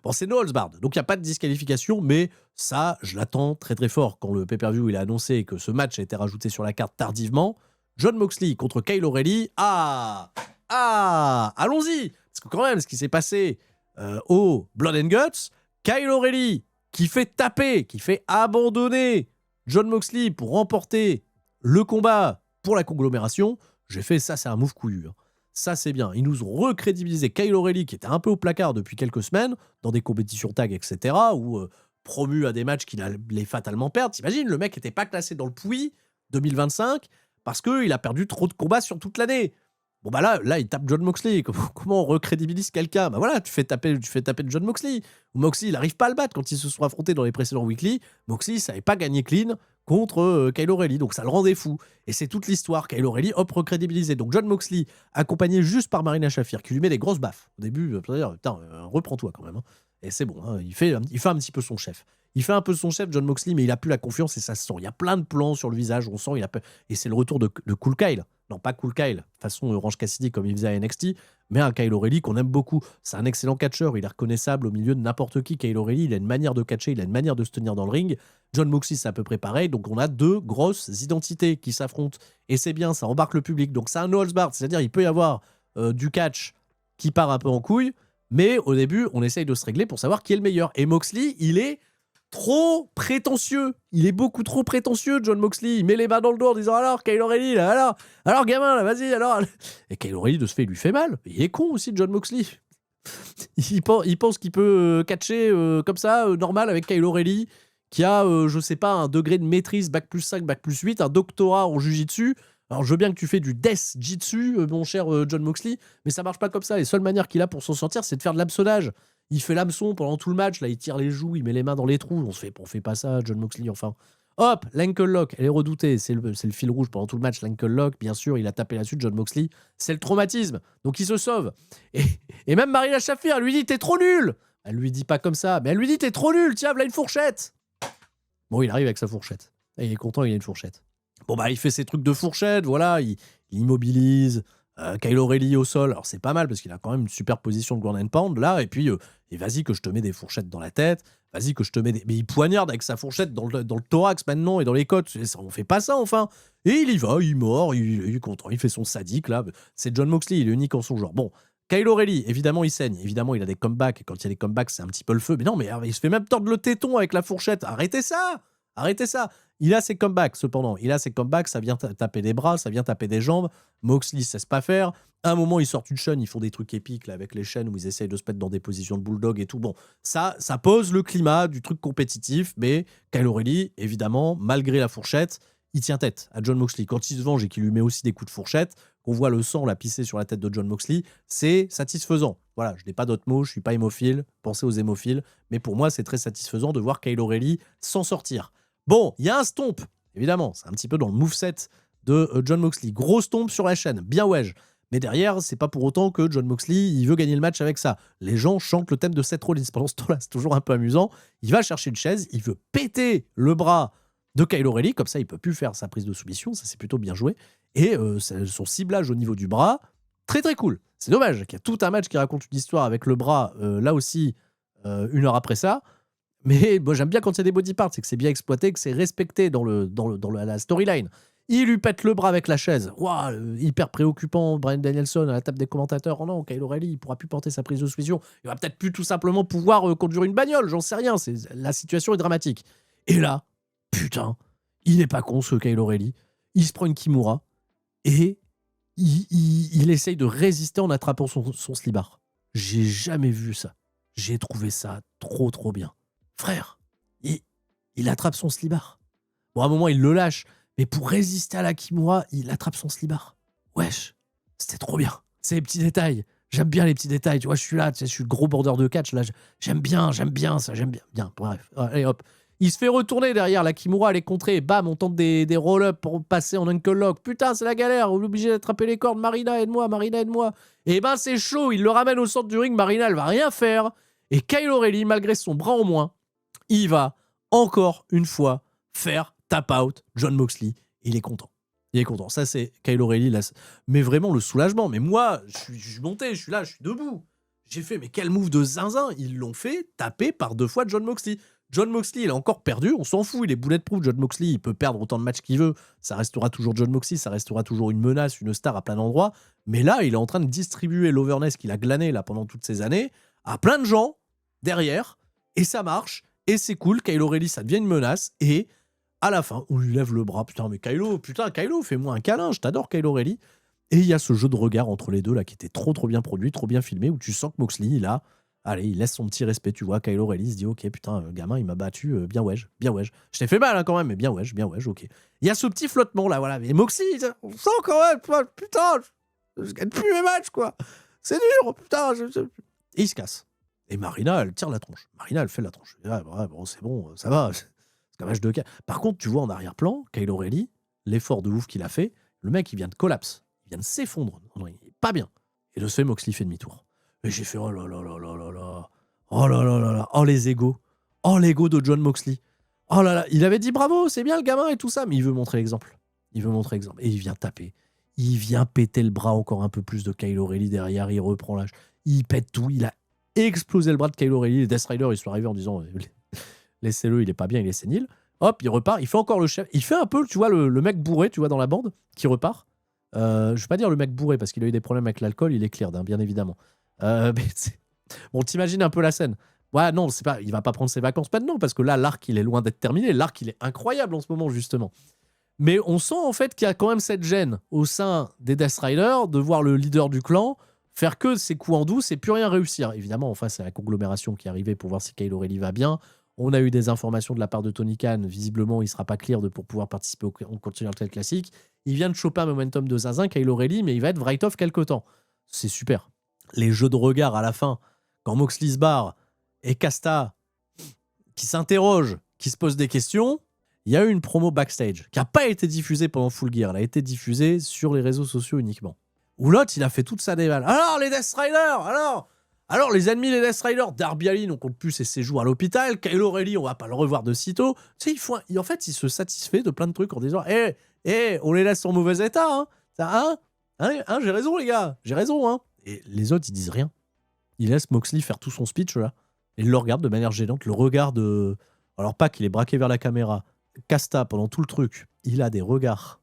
Bon, c'est no holds barred, donc il n'y a pas de disqualification, mais ça, je l'attends très très fort. Quand le pay-per-view il a annoncé que ce match a été rajouté sur la carte tardivement, Jon Moxley contre Kyle O'Reilly, allons-y. Parce que quand même, ce qui s'est passé au Blood and Guts, Kyle O'Reilly qui fait taper, qui fait abandonner Jon Moxley pour remporter le combat pour la conglomération, j'ai fait ça, c'est un move couillu. Hein. Ça, c'est bien. Ils nous ont recrédibilisé Kyle O'Reilly, qui était un peu au placard depuis quelques semaines, dans des compétitions tag, etc., ou promu à des matchs qu'il allait fatalement perdre. T'imagines, le mec n'était pas classé dans le pouls 2025 parce qu'il a perdu trop de combats sur toute l'année. Bon, bah là, il tape Jon Moxley. Comment on recrédibilise quelqu'un? Bah voilà, tu fais taper Jon Moxley. Moxley, il n'arrive pas à le battre quand ils se sont affrontés dans les précédents weekly. Moxley, il savait pas gagner clean contre Kyle O'Reilly, donc ça le rendait fou. Et c'est toute l'histoire. Kyle O'Reilly, hop, recrédibilisé. Donc Jon Moxley, accompagné juste par Marina Shafir, qui lui met des grosses baffes. Au début, putain, reprends-toi quand même. Hein. Et c'est bon, hein, il fait un petit peu son chef. Il fait un peu son chef, Jon Moxley, mais il a plus la confiance et ça se sent. Il y a plein de plans sur le visage, on sent, il a peur. Et c'est le retour de Cool Kyle. Non, pas Cool Kyle, façon Orange Cassidy comme il faisait à NXT, mais un Kyle O'Reilly qu'on aime beaucoup. C'est un excellent catcheur, il est reconnaissable au milieu de n'importe qui. Kyle O'Reilly, il a une manière de catcher, il a une manière de se tenir dans le ring. Jon Moxley, c'est à peu près pareil. Donc on a 2 grosses identités qui s'affrontent. Et c'est bien, ça embarque le public. Donc c'est un no holds barred, c'est-à-dire il peut y avoir du catch qui part un peu en couille, mais au début, on essaye de se régler pour savoir qui est le meilleur. Et Moxley, il est trop prétentieux. Il est beaucoup trop prétentieux, Jon Moxley. Il met les mains dans le dos en disant alors, Kyle O'Reilly, là, alors gamin, là, vas-y, alors. Et Kyle O'Reilly, de ce fait, il lui fait mal. Il est con aussi, Jon Moxley. Il pense qu'il peut catcher comme ça, normal, avec Kyle O'Reilly, qui a, je sais pas, un degré de maîtrise, bac plus 5, bac plus 8, un doctorat en jujitsu. Alors, je veux bien que tu fais du death jitsu, mon cher Jon Moxley, mais ça marche pas comme ça. Les seules manières qu'il a pour s'en sortir, c'est de faire de l'hameçonnage. Il fait l'hameçon pendant tout le match, là, il tire les joues, il met les mains dans les trous. On fait pas ça, Jon Moxley, enfin. Hop, l'ankle lock, elle est redoutée, c'est le fil rouge pendant tout le match, l'ankle lock, bien sûr, il a tapé là-dessus, Jon Moxley, c'est le traumatisme, donc il se sauve. Et même Marina Shafir, elle lui dit, t'es trop nul. Elle lui dit pas comme ça, mais elle lui dit, t'es trop nul, tiens, voilà une fourchette. Bon, il arrive avec sa fourchette, et il est content, il a une fourchette. Bon, bah, il fait ses trucs de fourchette, voilà, il immobilise Kyle O'Reilly au sol. Alors, c'est pas mal parce qu'il a quand même une super position de ground and pound, là. Et puis, et vas-y que je te mets des fourchettes dans la tête. Vas-y que je te mets des... Mais il poignarde avec sa fourchette dans le thorax maintenant et dans les côtes. On fait pas ça, enfin. Et il y va, il mord, il est content, il fait son sadique, là. C'est Jon Moxley, il est unique en son genre. Bon, Kyle O'Reilly, évidemment, il saigne. Évidemment, il a des comebacks. Et quand il y a des comebacks, c'est un petit peu le feu. Mais non, mais il se fait même tordre le téton avec la fourchette. Arrêtez ça. Arrêtez ça. Il a ses comebacks, cependant. Il a ses comebacks, ça vient taper des bras, ça vient taper des jambes. Moxley ne cesse pas faire. À un moment, ils sortent une chaîne, ils font des trucs épiques là, avec les chaînes où ils essayent de se mettre dans des positions de bulldog et tout. Bon, ça pose le climat du truc compétitif, mais Kyle O'Reilly, évidemment, malgré la fourchette, il tient tête à Jon Moxley. Quand il se venge et qu'il lui met aussi des coups de fourchette, qu'on voit le sang la pisser sur la tête de Jon Moxley, c'est satisfaisant. Voilà, je n'ai pas d'autres mots, je suis pas hémophile, pensez aux hémophiles, mais pour moi, c'est très satisfaisant de voir Kyle O'Reilly s'en sortir. Bon, il y a un stomp, évidemment, c'est un petit peu dans le moveset de Jon Moxley. Gros stomp sur la chaîne, bien wedge. Mais derrière, c'est pas pour autant que Jon Moxley, il veut gagner le match avec ça. Les gens chantent le thème de Seth Rollins pendant ce temps-là, c'est toujours un peu amusant. Il va chercher une chaise, il veut péter le bras de Kyle O'Reilly, comme ça il peut plus faire sa prise de soumission, ça c'est plutôt bien joué. Et son ciblage au niveau du bras, très très cool. C'est dommage qu'il y a tout un match qui raconte une histoire avec le bras, là aussi, 1 heure après ça. Mais bon, j'aime bien quand il y a des body parts, c'est que c'est bien exploité, que c'est respecté dans la storyline. Il lui pète le bras avec la chaise. Waouh, hyper préoccupant. Bryan Danielson à la table des commentateurs. Oh non, Kyle O'Reilly, il pourra plus porter sa prise de soumission. Il va peut-être plus tout simplement pouvoir conduire une bagnole. J'en sais rien. La situation est dramatique. Et là, putain, il n'est pas con ce Kyle O'Reilly. Il se prend une Kimura et il essaye de résister en attrapant son slibard. J'ai jamais vu ça. J'ai trouvé ça trop trop bien. Frère, il attrape son slibard. Bon, à un moment, il le lâche. Mais pour résister à la Kimura, il attrape son slibard. Wesh, c'était trop bien. C'est les petits détails. J'aime bien les petits détails. Tu vois, je suis là, tu sais, je suis le gros border de catch. Là, j'aime bien ça, j'aime bien. Bien, bref. Allez, hop. Il se fait retourner derrière. La Kimura, elle est contrée. Bam, on tente des roll-up pour passer en ankle lock. Putain, c'est la galère. On est obligé d'attraper les cordes. Marina, aide-moi, Marina, aide-moi. Et ben, c'est chaud. Il le ramène au centre du ring. Marina, elle va rien faire. Et Kyle O'Reilly, malgré son bras en moins, il va encore une fois faire tap out Jon Moxley. Il est content. Il est content. Ça, c'est Kyle O'Reilly. Là, mais vraiment le soulagement. Mais moi, je suis monté, je suis là, je suis debout. J'ai fait, mais quel move de zinzin. Ils l'ont fait taper par 2 fois Jon Moxley. Jon Moxley, il est encore perdu. On s'en fout. Il est bulletproof. Jon Moxley, il peut perdre autant de matchs qu'il veut. Ça restera toujours Jon Moxley. Ça restera toujours une menace, une star à plein d'endroits. Mais là, il est en train de distribuer l'overness qu'il a glané là pendant toutes ces années à plein de gens derrière. Et ça marche. Et c'est cool. Kyle O'Reilly, ça devient une menace. Et à la fin, on lui lève le bras. Putain, mais Kylo, fais-moi un câlin. Je t'adore, Kyle O'Reilly. Et il y a ce jeu de regard entre les deux là qui était trop trop bien produit, trop bien filmé, où tu sens que Moxley, il laisse son petit respect, tu vois. Kyle O'Reilly se dit, ok, putain, le gamin, il m'a battu, bien wesh, bien wesh. Je t'ai fait mal hein, quand même, mais bien wesh, ok. Il y a ce petit flottement là, voilà. Mais Moxley, on sent quand même, putain, je gagne plus mes matchs, quoi. C'est dur, putain. Et il se casse. Et Marina, elle tire la tronche. Marina, elle fait la tronche. Et là, ouais, bon, c'est bon, ça va. C'est un match de cas. Par contre, tu vois en arrière-plan, Kyle O'Reilly, l'effort de ouf qu'il a fait, le mec, il vient de collapse. Il vient de s'effondrer. Il est pas bien. Et de ce fait, Moxley fait demi-tour. Et j'ai fait, oh là là là là là là. Oh là là là là. Oh les égos. Oh l'ego de Jon Moxley. Oh là là. Il avait dit bravo, c'est bien le gamin et tout ça, mais il veut montrer l'exemple. Et il vient taper. Il vient péter le bras encore un peu plus de Kyle O'Reilly derrière. Il reprend l'âge. Il pète tout. Il a explosé le bras de Kyle O'Reilly. Les Death Riders, ils sont arrivés en disant laissez-le, il est pas bien, il est sénile. Hop, il repart. Il fait encore le chef. Il fait un peu, tu vois, le mec bourré, tu vois, dans la bande, qui repart. Je vais pas dire le mec bourré parce qu'il a eu des problèmes avec l'alcool, il est cleared, hein, bien évidemment. Mais bon, t'imagines un peu la scène. Ouais, non, c'est pas, il va pas prendre ses vacances maintenant parce que là, l'arc, il est loin d'être terminé. L'arc, il est incroyable en ce moment, justement. Mais on sent en fait qu'il y a quand même cette gêne au sein des Death Riders de voir le leader du clan faire que ses coups en douce et plus rien réussir. Évidemment, en face, c'est la conglomération qui est arrivée pour voir si Kyle O'Reilly va bien. On a eu des informations de la part de Tony Khan. Visiblement, il ne sera pas clear pour pouvoir participer au Continental Classic. Il vient de choper un momentum de zinzin, Kyle O'Reilly, mais il va être write-off quelque temps. C'est super. Les jeux de regard à la fin, quand Moxley se barre et Casta qui s'interroge, qui se pose des questions, il y a eu une promo backstage qui n'a pas été diffusée pendant Full Gear. Elle a été diffusée sur les réseaux sociaux uniquement. Où l'autre, il a fait toute sa déballe. Alors, les Death Riders, alors, les ennemis des Death Riders, Darby Allin, on compte plus ses séjours à l'hôpital. Kyle O'Reilly, on va pas le revoir de sitôt. Tu sais, en fait, il se satisfait de plein de trucs en disant on les laisse en mauvais état. J'ai raison, les gars. J'ai raison. Hein. Et les autres, ils disent rien. Ils laissent Moxley faire tout son speech, là. Et ils le regardent de manière gênante. Le regard de... Alors, pas qu'il est braqué vers la caméra. Casta, pendant tout le truc, il a des regards.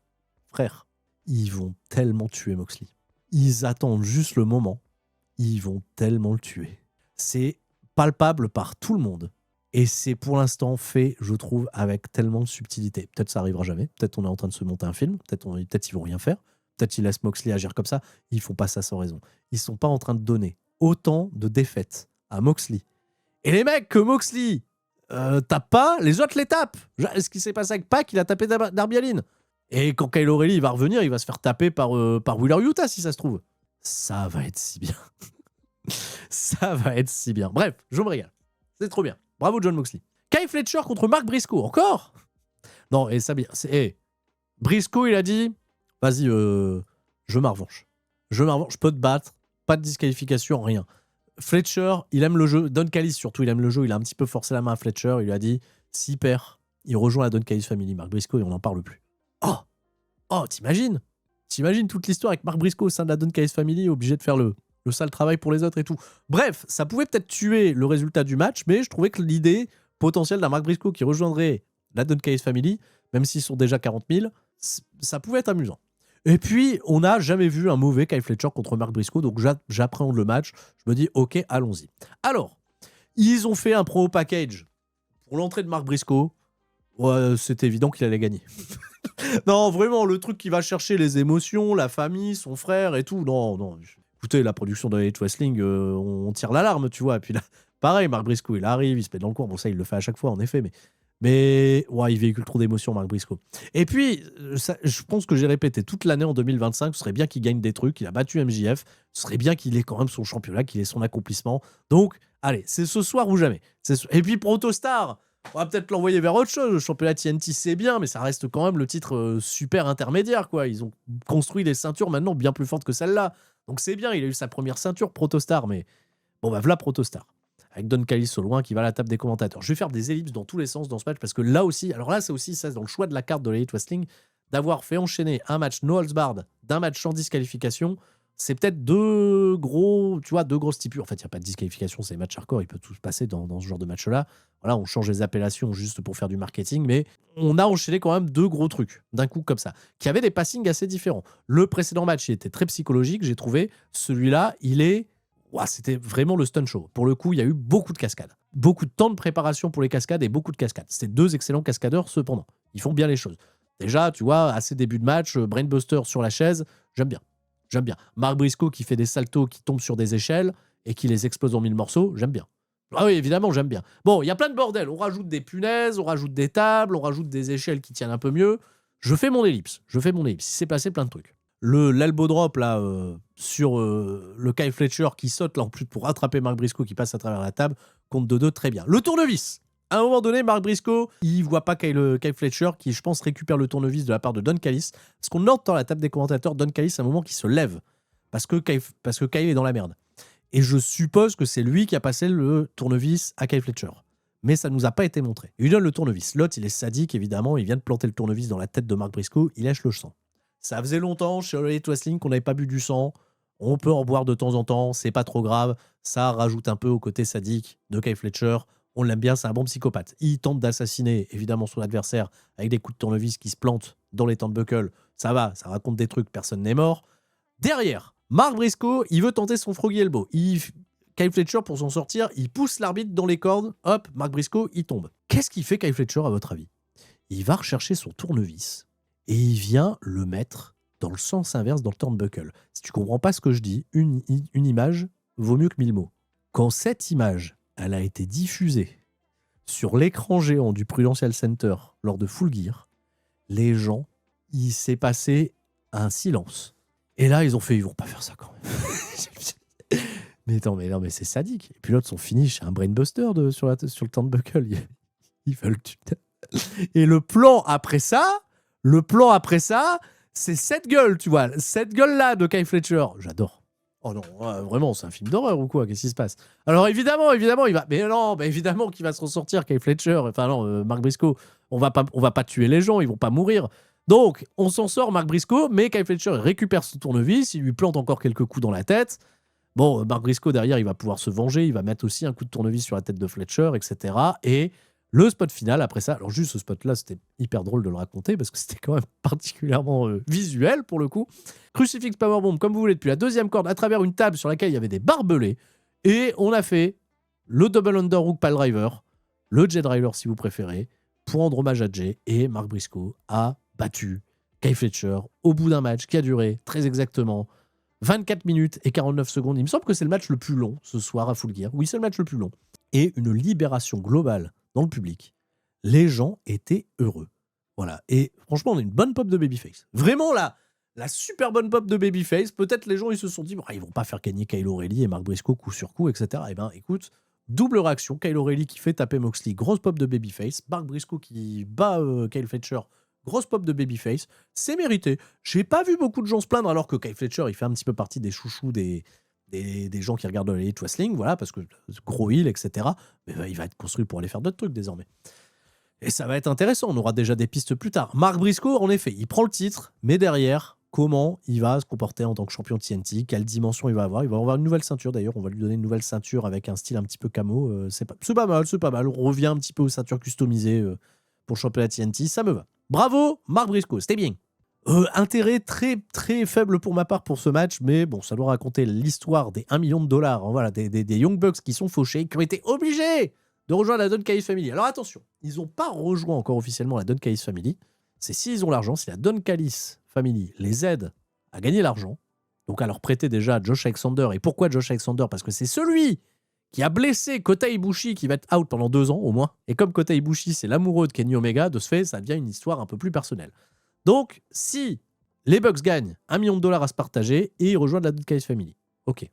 Frère, ils vont tellement tuer Moxley. Ils attendent juste le moment. Ils vont tellement le tuer. C'est palpable par tout le monde Et c'est pour l'instant fait, je trouve, avec tellement de subtilité. Peut-être ça arrivera jamais. Peut-être on est en train de se monter un film. Peut-être ils vont rien faire. Peut-être ils laissent Moxley agir comme ça. Ils font pas ça sans raison. Ils sont pas en train de donner autant de défaites à Moxley. Et les mecs que Moxley tape pas, les autres les tapent. Ce qui s'est passé avec Pac, il a tapé Darby Allin. Et quand Kyle O'Reilly va revenir, il va se faire taper par Wheeler Yuta, si ça se trouve. Ça va être si bien. Ça va être si bien. Bref, je me régale. C'est trop bien. Bravo John Moxley. Kyle Fletcher contre Mark Briscoe. Encore? Non, et ça bien. Briscoe, il a dit vas-y, je m'en revanche. Je peux te battre. Pas de disqualification, rien. Fletcher, il aime le jeu. Don Callis, surtout, il aime le jeu. Il a un petit peu forcé la main à Fletcher. Il lui a dit s'il perd, il rejoint la Don Callis Family. Mark Briscoe, et on n'en parle plus. Oh, t'imagines toute l'histoire avec Mark Briscoe au sein de la Don Callis Family, obligé de faire le sale travail pour les autres et tout. Bref, ça pouvait peut-être tuer le résultat du match, mais je trouvais que l'idée potentielle d'un Mark Briscoe qui rejoindrait la Don Callis Family, même s'ils sont déjà 40 000, ça pouvait être amusant. Et puis, on n'a jamais vu un mauvais Kyle Fletcher contre Mark Briscoe, donc j'appréhende le match. Je me dis, ok, allons-y. Alors, ils ont fait un pro package pour l'entrée de Mark Briscoe. Ouais, c'était évident qu'il allait gagner. Non, vraiment, le truc qui va chercher les émotions, la famille, son frère et tout. Non. Écoutez, la production de Elite Wrestling, on tire l'alarme, tu vois. Et puis là, pareil, Mark Briscoe, il arrive, il se met dans le coin. Bon, ça, il le fait à chaque fois, en effet, mais ouais, il véhicule trop d'émotions, Mark Briscoe. Et puis, je pense que j'ai répété toute l'année en 2025, ce serait bien qu'il gagne des trucs. Il a battu MJF. Ce serait bien qu'il ait quand même son championnat, qu'il ait son accomplissement. Donc, allez, c'est ce soir ou jamais. Et puis, Protostar, on va peut-être l'envoyer vers autre chose. Le championnat TNT, c'est bien, mais ça reste quand même le titre super intermédiaire, quoi. Ils ont construit des ceintures maintenant bien plus fortes que celle-là. Donc, c'est bien. Il a eu sa première ceinture, Protostar. Mais bon, bah, voilà Protostar. Avec Don Callis au loin qui va à la table des commentateurs. Je vais faire des ellipses dans tous les sens dans ce match parce que là aussi, alors là, c'est aussi ça, dans le choix de la carte de l'Elite Wrestling, d'avoir fait enchaîner un match no holds barred d'un match sans disqualification. C'est peut-être deux grosses stipulations. En fait, il n'y a pas de disqualification, c'est des matchs hardcore, il peut tout se passer dans ce genre de match-là. Voilà, on change les appellations juste pour faire du marketing, mais on a enchaîné quand même deux gros trucs d'un coup comme ça, qui avaient des passings assez différents. Le précédent match, il était très psychologique, j'ai trouvé. Celui-là, c'était vraiment le stunt show. Pour le coup, il y a eu beaucoup de cascades. Beaucoup de temps de préparation pour les cascades et beaucoup de cascades. C'était deux excellents cascadeurs, cependant. Ils font bien les choses. Déjà, tu vois, à ces débuts de match, Brainbuster sur la chaise, j'aime bien. Mark Briscoe qui fait des saltos, qui tombe sur des échelles et qui les explose en 1000 morceaux, j'aime bien. Ah oui, évidemment, j'aime bien. Bon, il y a plein de bordel. On rajoute des punaises, on rajoute des tables, on rajoute des échelles qui tiennent un peu mieux. Je fais mon ellipse. Il s'est passé plein de trucs. L'elbow drop là sur le Kyle Fletcher qui saute là en plus pour rattraper Mark Briscoe qui passe à travers la table, compte de 2, très bien. Le tournevis. À un moment donné, Mark Briscoe, il voit pas Kyle Fletcher qui, je pense, récupère le tournevis de la part de Don Callis. Parce qu'on entend à la table des commentateurs Don Callis à un moment qui se lève parce que Kyle est dans la merde. Et je suppose que c'est lui qui a passé le tournevis à Kyle Fletcher. Mais ça nous a pas été montré. Il lui donne le tournevis. L'autre, il est sadique, évidemment. Il vient de planter le tournevis dans la tête de Mark Briscoe. Il lèche le sang. Ça faisait longtemps chez Elite Wrestling qu'on n'avait pas bu du sang. On peut en boire de temps en temps, c'est pas trop grave. Ça rajoute un peu au côté sadique de Kyle Fletcher. On l'aime bien, c'est un bon psychopathe. Il tente d'assassiner évidemment son adversaire avec des coups de tournevis qui se plantent dans les turnbuckles. Ça va, ça raconte des trucs, personne n'est mort. Derrière, Mark Briscoe, il veut tenter son froggy elbow. Kyle Fletcher, pour s'en sortir, il pousse l'arbitre dans les cordes. Hop, Mark Briscoe, il tombe. Qu'est-ce qu'il fait Kyle Fletcher à votre avis? Il va rechercher son tournevis. Et il vient le mettre dans le sens inverse dans le turnbuckle. Si tu comprends pas ce que je dis, une image vaut mieux que 1000 mots. Quand cette image, elle a été diffusée sur l'écran géant du Prudential Center lors de Full Gear, les gens, il s'est passé un silence. Et là, ils vont pas faire ça quand même. mais c'est sadique. Et puis l'autre, son finish, c'est un brainbuster sur le turnbuckle. Ils veulent Et le plan après ça, c'est cette gueule, tu vois. Cette gueule-là de Kyle Fletcher. J'adore. Oh non, vraiment, c'est un film d'horreur ou quoi? Qu'est-ce qui se passe? Alors évidemment, il va... Mais non, évidemment qu'il va se ressortir, Kyle Fletcher. Enfin non, Mark Briscoe. On va pas tuer les gens, ils vont pas mourir. Donc, on s'en sort, Mark Briscoe, mais Kyle Fletcher récupère son tournevis, il lui plante encore quelques coups dans la tête. Bon, Mark Briscoe, derrière, il va pouvoir se venger, il va mettre aussi un coup de tournevis sur la tête de Fletcher, etc. Et... le spot final, après ça, alors juste ce spot-là, c'était hyper drôle de le raconter parce que c'était quand même particulièrement visuel pour le coup. Crucifix Powerbomb, comme vous voulez, depuis la deuxième corde, à travers une table sur laquelle il y avait des barbelés. Et on a fait le double underhook pile driver le Jay Driver si vous préférez, pour rendre hommage à Jay. Et Mark Briscoe a battu Kyle Fletcher au bout d'un match qui a duré très exactement 24 minutes et 49 secondes. Il me semble que c'est le match le plus long ce soir à Full Gear. Oui, c'est le match le plus long. Et une libération globale dans le public. Les gens étaient heureux. Voilà. Et franchement, on a une bonne pop de Babyface. Vraiment, la super bonne pop de Babyface. Peut-être les gens, ils se sont dit, ils vont pas faire gagner Kyle O'Reilly et Mark Briscoe coup sur coup, etc. Eh ben, écoute, double réaction. Kyle O'Reilly qui fait taper Moxley. Grosse pop de Babyface. Mark Briscoe qui bat Kyle Fletcher. Grosse pop de Babyface. C'est mérité. J'ai pas vu beaucoup de gens se plaindre alors que Kyle Fletcher, il fait un petit peu partie des chouchous des gens qui regardent l'Elite Wrestling. Voilà, parce que gros heel, etc. Mais il va être construit pour aller faire d'autres trucs désormais. Et ça va être intéressant, on aura déjà des pistes plus tard. Mark Briscoe, en effet, il prend le titre, mais derrière, comment il va se comporter en tant que champion de TNT, quelle dimension il va avoir. Il va avoir une nouvelle ceinture d'ailleurs, on va lui donner une nouvelle ceinture avec un style un petit peu camo. C'est pas mal. On revient un petit peu aux ceintures customisées pour le championnat TNT, ça me va. Bravo, Mark Briscoe, c'était bien. Intérêt très très faible pour ma part pour ce match, mais bon, ça doit raconter l'histoire des $1 million, hein, voilà, des Young Bucks qui sont fauchés, qui ont été obligés de rejoindre la Don Callis Family. Alors attention, ils n'ont pas rejoint encore officiellement la Don Callis Family. C'est s'ils ont l'argent, si la Don Callis Family les aide à gagner l'argent, donc à leur prêter déjà Josh Alexander. Et pourquoi Josh Alexander? Parce que c'est celui qui a blessé Kota Ibushi, qui va être out pendant 2 ans au moins. Et comme Kota Ibushi, c'est l'amoureux de Kenny Omega, de ce fait, ça devient une histoire un peu plus personnelle. Donc, si les Bucks gagnent $1 million à se partager et ils rejoignent la Don Callis Family. Ok.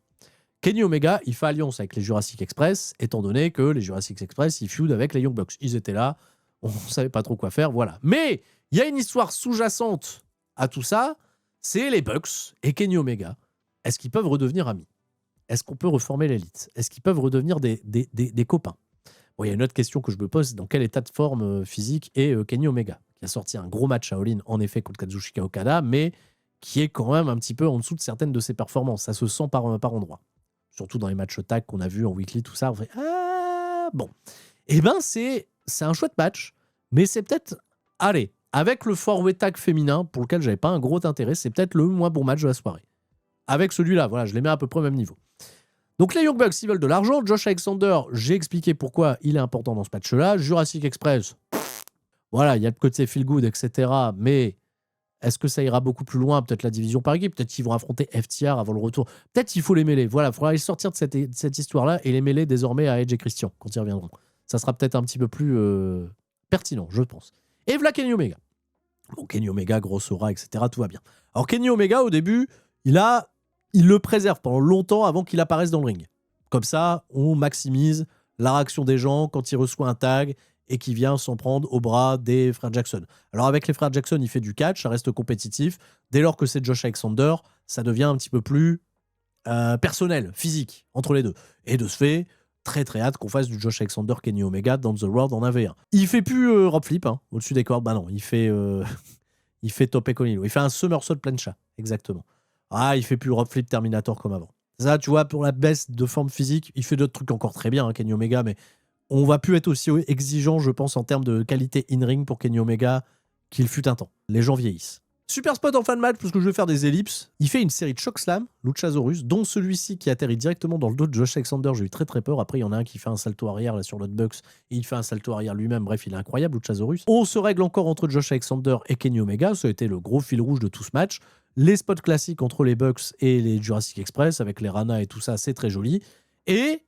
Kenny Omega, il fait alliance avec les Jurassic Express, étant donné que les Jurassic Express, ils feudent avec les Young Bucks. Ils étaient là, on ne savait pas trop quoi faire, voilà. Mais il y a une histoire sous-jacente à tout ça, c'est les Bucks et Kenny Omega. Est-ce qu'ils peuvent redevenir amis? Est-ce qu'on peut reformer l'élite? Est-ce qu'ils peuvent redevenir des copains? Bon, il y a une autre question que je me pose, dans quel état de forme physique est Kenny Omega, qui a sorti un gros match à All-In, en effet, contre Kazuchika Okada, mais qui est quand même un petit peu en dessous de certaines de ses performances. Ça se sent par endroits. Surtout dans les matchs tag qu'on a vus en weekly, tout ça, on fait ah bon. Eh ben c'est un chouette match, mais c'est peut-être, allez, avec le four-way tag féminin pour lequel j'avais pas un gros intérêt, c'est peut-être le moins bon match de la soirée. Avec celui-là, voilà, je les mets à peu près au même niveau. Donc les Young Bucks, ils veulent de l'argent. Josh Alexander, j'ai expliqué pourquoi il est important dans ce match-là. Jurassic Express, voilà, il y a le côté feel good, etc. Mais est-ce que ça ira beaucoup plus loin? Peut-être la division par équipe. Peut-être qu'ils vont affronter FTR avant le retour. Peut-être qu'il faut les mêler. Voilà, il faudra les sortir de cette histoire-là et les mêler désormais à Edge et Christian quand ils reviendront. Ça sera peut-être un petit peu plus pertinent, je pense. Et voilà Kenny Omega. Bon, Kenny Omega, grosse aura, etc. Tout va bien. Alors Kenny Omega, au début, il le préserve pendant longtemps avant qu'il apparaisse dans le ring. Comme ça, on maximise la réaction des gens quand il reçoit un tag et qui vient s'en prendre au bras des frères Jackson. Alors avec les frères Jackson, il fait du catch, ça reste compétitif. Dès lors que c'est Josh Alexander, ça devient un petit peu plus personnel, physique, entre les deux. Et de ce fait, très très hâte qu'on fasse du Josh Alexander Kenny Omega dans The World en AV1. Il fait plus Rob Flip au-dessus des cordes, bah non, il fait Tope Conilo. Il fait un somersault plancha, exactement. Ah, il fait plus Rob Flip Terminator comme avant. Ça, tu vois, pour la baisse de forme physique, il fait d'autres trucs encore très bien, Kenny Omega, mais on va plus être aussi exigeant, je pense, en termes de qualité in-ring pour Kenny Omega qu'il fut un temps. Les gens vieillissent. Super spot en fin de match, parce que je vais faire des ellipses. Il fait une série de chokeslam, Luchasaurus, dont celui-ci qui atterrit directement dans le dos de Josh Alexander. J'ai eu très très peur. Après, il y en a un qui fait un salto arrière là, sur l'autre Bucks, et il fait un salto arrière lui-même. Bref, il est incroyable, Luchasaurus. On se règle encore entre Josh Alexander et Kenny Omega. Ça a été le gros fil rouge de tout ce match. Les spots classiques entre les Bucks et les Jurassic Express, avec les Rana et tout ça, c'est très joli. Et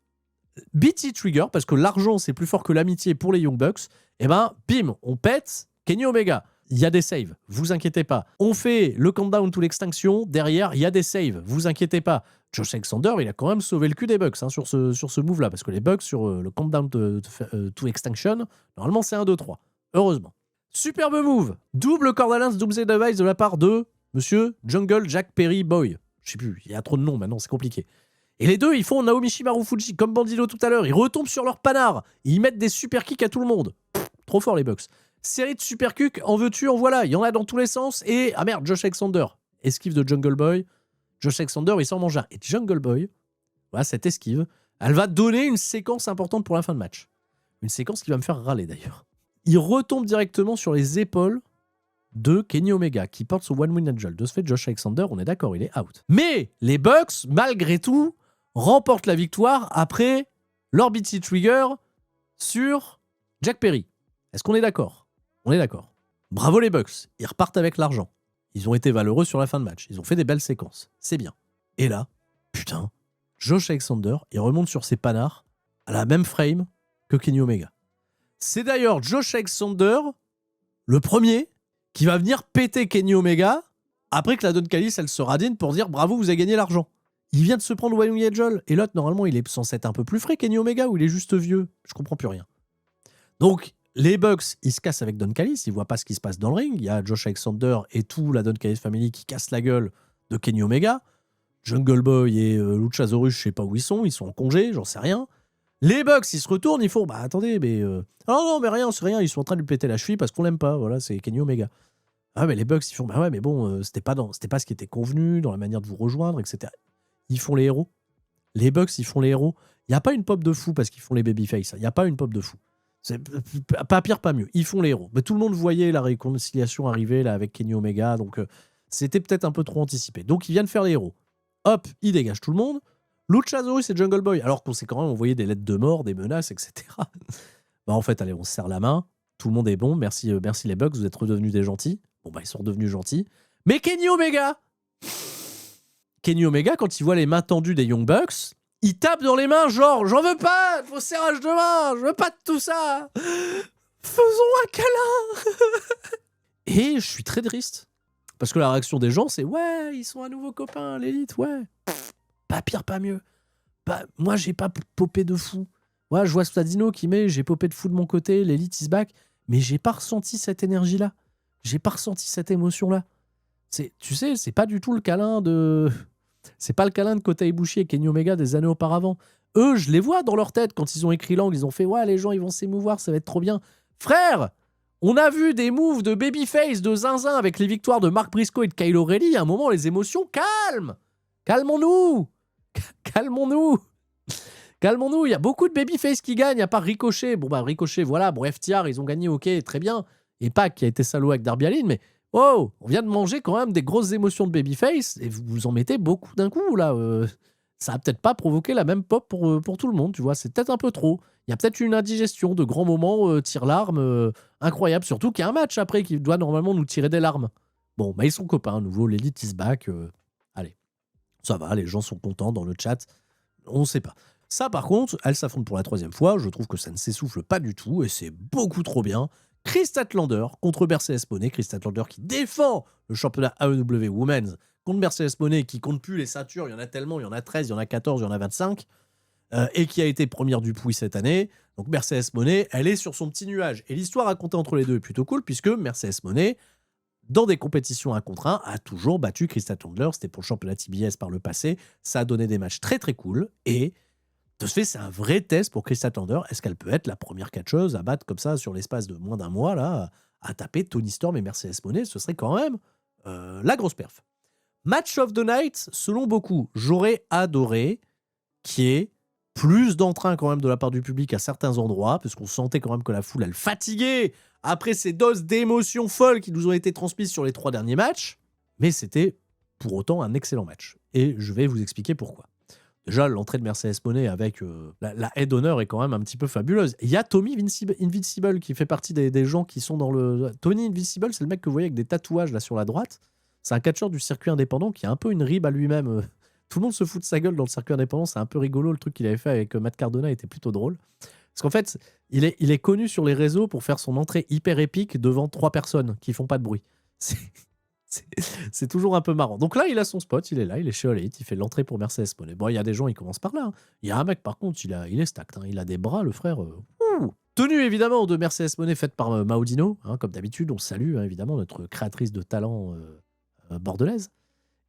BT Trigger, parce que l'argent c'est plus fort que l'amitié pour les Young Bucks, et ben bim, on pète Kenny Omega. Il y a des saves, vous inquiétez pas. On fait le countdown to l'extinction, derrière il y a des saves, vous inquiétez pas. Josh Alexander, il a quand même sauvé le cul des Bucks sur ce move-là, parce que les Bucks sur le countdown to extinction, normalement c'est 1, 2, 3. Heureusement. Superbe move, double Cordalins Doomsday Device de la part de Monsieur Jungle Jack Perry Boy. Je sais plus, il y a trop de noms maintenant, c'est compliqué. Et les deux, ils font Naomi Marufuji comme Bandito tout à l'heure. Ils retombent sur leur panard. Ils mettent des super kicks à tout le monde. Trop fort les Bucks. Série de super kicks, en veux-tu, en voilà. Il y en a dans tous les sens. Et, ah merde, Josh Alexander. Esquive de Jungle Boy. Josh Alexander, il s'en mange un. Et Jungle Boy, voilà, cette esquive, elle va donner une séquence importante pour la fin de match. Une séquence qui va me faire râler d'ailleurs. Il retombe directement sur les épaules de Kenny Omega, qui porte son One Wing Angel. De ce fait, Josh Alexander, on est d'accord, il est out. Mais les Bucks, malgré tout, remportent la victoire après leur BT Trigger sur Jack Perry, est-ce qu'on est d'accord? On est d'accord. Bravo les Bucks, ils repartent avec l'argent. Ils ont été valeureux sur la fin de match. Ils ont fait des belles séquences. C'est bien. Et là, putain, Josh Alexander, il remonte sur ses panards à la même frame que Kenny Omega. C'est d'ailleurs Josh Alexander, le premier, qui va venir péter Kenny Omega après que la Don Callis, elle se radine pour dire bravo, vous avez gagné l'argent. Il vient de se prendre Wayne Edgel. Et l'autre, normalement, il est censé être un peu plus frais, Kenny Omega, ou il est juste vieux. Je comprends plus rien. Donc, les Bucks, ils se cassent avec Don Callis. Ils voient pas ce qui se passe dans le ring. Il y a Josh Alexander et tout la Don Callis Family qui casse la gueule de Kenny Omega. Jungle Boy et Luchasaurus, je sais pas où ils sont en congé, j'en sais rien. Les Bucks, ils se retournent, ils font bah attendez, mais ah non, mais rien, c'est rien, ils sont en train de lui péter la cheville parce qu'on l'aime pas, voilà, c'est Kenny Omega. Ah mais les Bucks, ils font bah ouais, mais bon, c'était pas ce qui était convenu dans la manière de vous rejoindre, etc. Ils font les héros. Les Bucks, ils font les héros. Il y a pas une pop de fou parce qu'ils font les babyface. Il y a pas une pop de fou. C'est pas pire, pas mieux. Ils font les héros. Mais tout le monde voyait la réconciliation arriver là avec Kenny Omega, donc c'était peut-être un peu trop anticipé. Donc ils viennent faire les héros. Hop, ils dégagent tout le monde. Luchasaurus et Jungle Boy, alors qu'on s'est quand même envoyé des lettres de mort, des menaces, etc. Bah en fait, allez, on se serre la main. Tout le monde est bon. Merci, merci les Bucks, vous êtes redevenus des gentils. Bon, bah ils sont redevenus gentils. Mais Kenny Omega, quand il voit les mains tendues des Young Bucks, il tape dans les mains, genre, j'en veux pas de vos serrages de main, je veux pas de tout ça. Faisons un câlin. Et je suis très triste. Parce que la réaction des gens, c'est ouais, ils sont à nouveau copains, l'élite, ouais. Pas pire, pas mieux. Moi, j'ai pas popé de fou. Ouais, je vois Stadino qui met j'ai popé de fou de mon côté, l'élite is back, mais j'ai pas ressenti cette énergie-là. J'ai pas ressenti cette émotion-là. Tu sais, c'est pas du tout le câlin de. C'est pas le câlin de Kota Ibushi et Kenny Omega des années auparavant. Eux, je les vois dans leur tête quand ils ont écrit l'angle, ils ont fait ouais, les gens ils vont s'émouvoir, ça va être trop bien. Frère, on a vu des moves de babyface, de zinzin avec les victoires de Mark Briscoe et de Kyle O'Reilly. À un moment, les émotions, calmons-nous. Calmons-nous, il y a beaucoup de babyface qui gagnent, il n'y a pas Ricochet. Bon, bah, Ricochet, voilà, bon, FTR, ils ont gagné, ok, très bien. Et Pac qui a été salaud avec Darby Allin, mais oh, on vient de manger quand même des grosses émotions de babyface et vous en mettez beaucoup d'un coup, là. Ça a peut-être pas provoqué la même pop pour tout le monde, tu vois, c'est peut-être un peu trop. Il y a peut-être une indigestion de grands moments, tire-larmes, incroyable, surtout qu'il y a un match après qui doit normalement nous tirer des larmes. Bon, bah, ils sont copains, à nouveau, l'élite is back. Allez, ça va, les gens sont contents dans le chat. On sait pas. Ça, par contre, elles s'affrontent pour la 3e fois. Je trouve que ça ne s'essouffle pas du tout et c'est beaucoup trop bien. Chris Statlander contre Mercedes Moné. Chris Statlander qui défend le championnat AEW Women's contre Mercedes Moné qui compte plus les ceintures. Il y en a tellement, il y en a 13, il y en a 14, il y en a 25. Et qui a été première du Pouille cette année. Donc Mercedes Moné, elle est sur son petit nuage. Et l'histoire racontée entre les deux est plutôt cool puisque Mercedes Moné, dans des compétitions 1 contre 1, a toujours battu Chris Statlander. C'était pour le championnat TBS par le passé. Ça a donné des matchs très très cool. Et de ce fait, c'est un vrai test pour Chris Statlander. Est-ce qu'elle peut être la première catcheuse à battre comme ça sur l'espace de moins d'un mois, là, à taper Toni Storm et Mercedes Moné? Ce serait quand même la grosse perf. Match of the night, selon beaucoup, j'aurais adoré qu'il y ait plus d'entrain quand même de la part du public à certains endroits, parce qu'on sentait quand même que la foule, elle fatiguait après ces doses d'émotions folles qui nous ont été transmises sur les 3 derniers matchs. Mais c'était pour autant un excellent match. Et je vais vous expliquer pourquoi. Déjà, l'entrée de Mercedes Moné avec la aide d'honneur est quand même un petit peu fabuleuse. Il y a Tommy Invincible qui fait partie des gens qui sont dans le... Tony Invincible, c'est le mec que vous voyez avec des tatouages là sur la droite. C'est un catcheur du circuit indépendant qui a un peu une rib à lui-même. Tout le monde se fout de sa gueule dans le circuit indépendant. C'est un peu rigolo. Le truc qu'il avait fait avec Matt Cardona était plutôt drôle. Parce qu'en fait, il est connu sur les réseaux pour faire son entrée hyper épique devant 3 personnes qui font pas de bruit. C'est toujours un peu marrant. Donc là, il a son spot, il est là, il est chez All Elite, il fait l'entrée pour Mercedes Moné. Bon, il y a des gens, ils commencent par là. Il y a un mec, par contre, il est stacked. Il a des bras, le frère. Tenue, évidemment, de Mercedes Moné faite par Maudino. Comme d'habitude, on salue, évidemment, notre créatrice de talent bordelaise.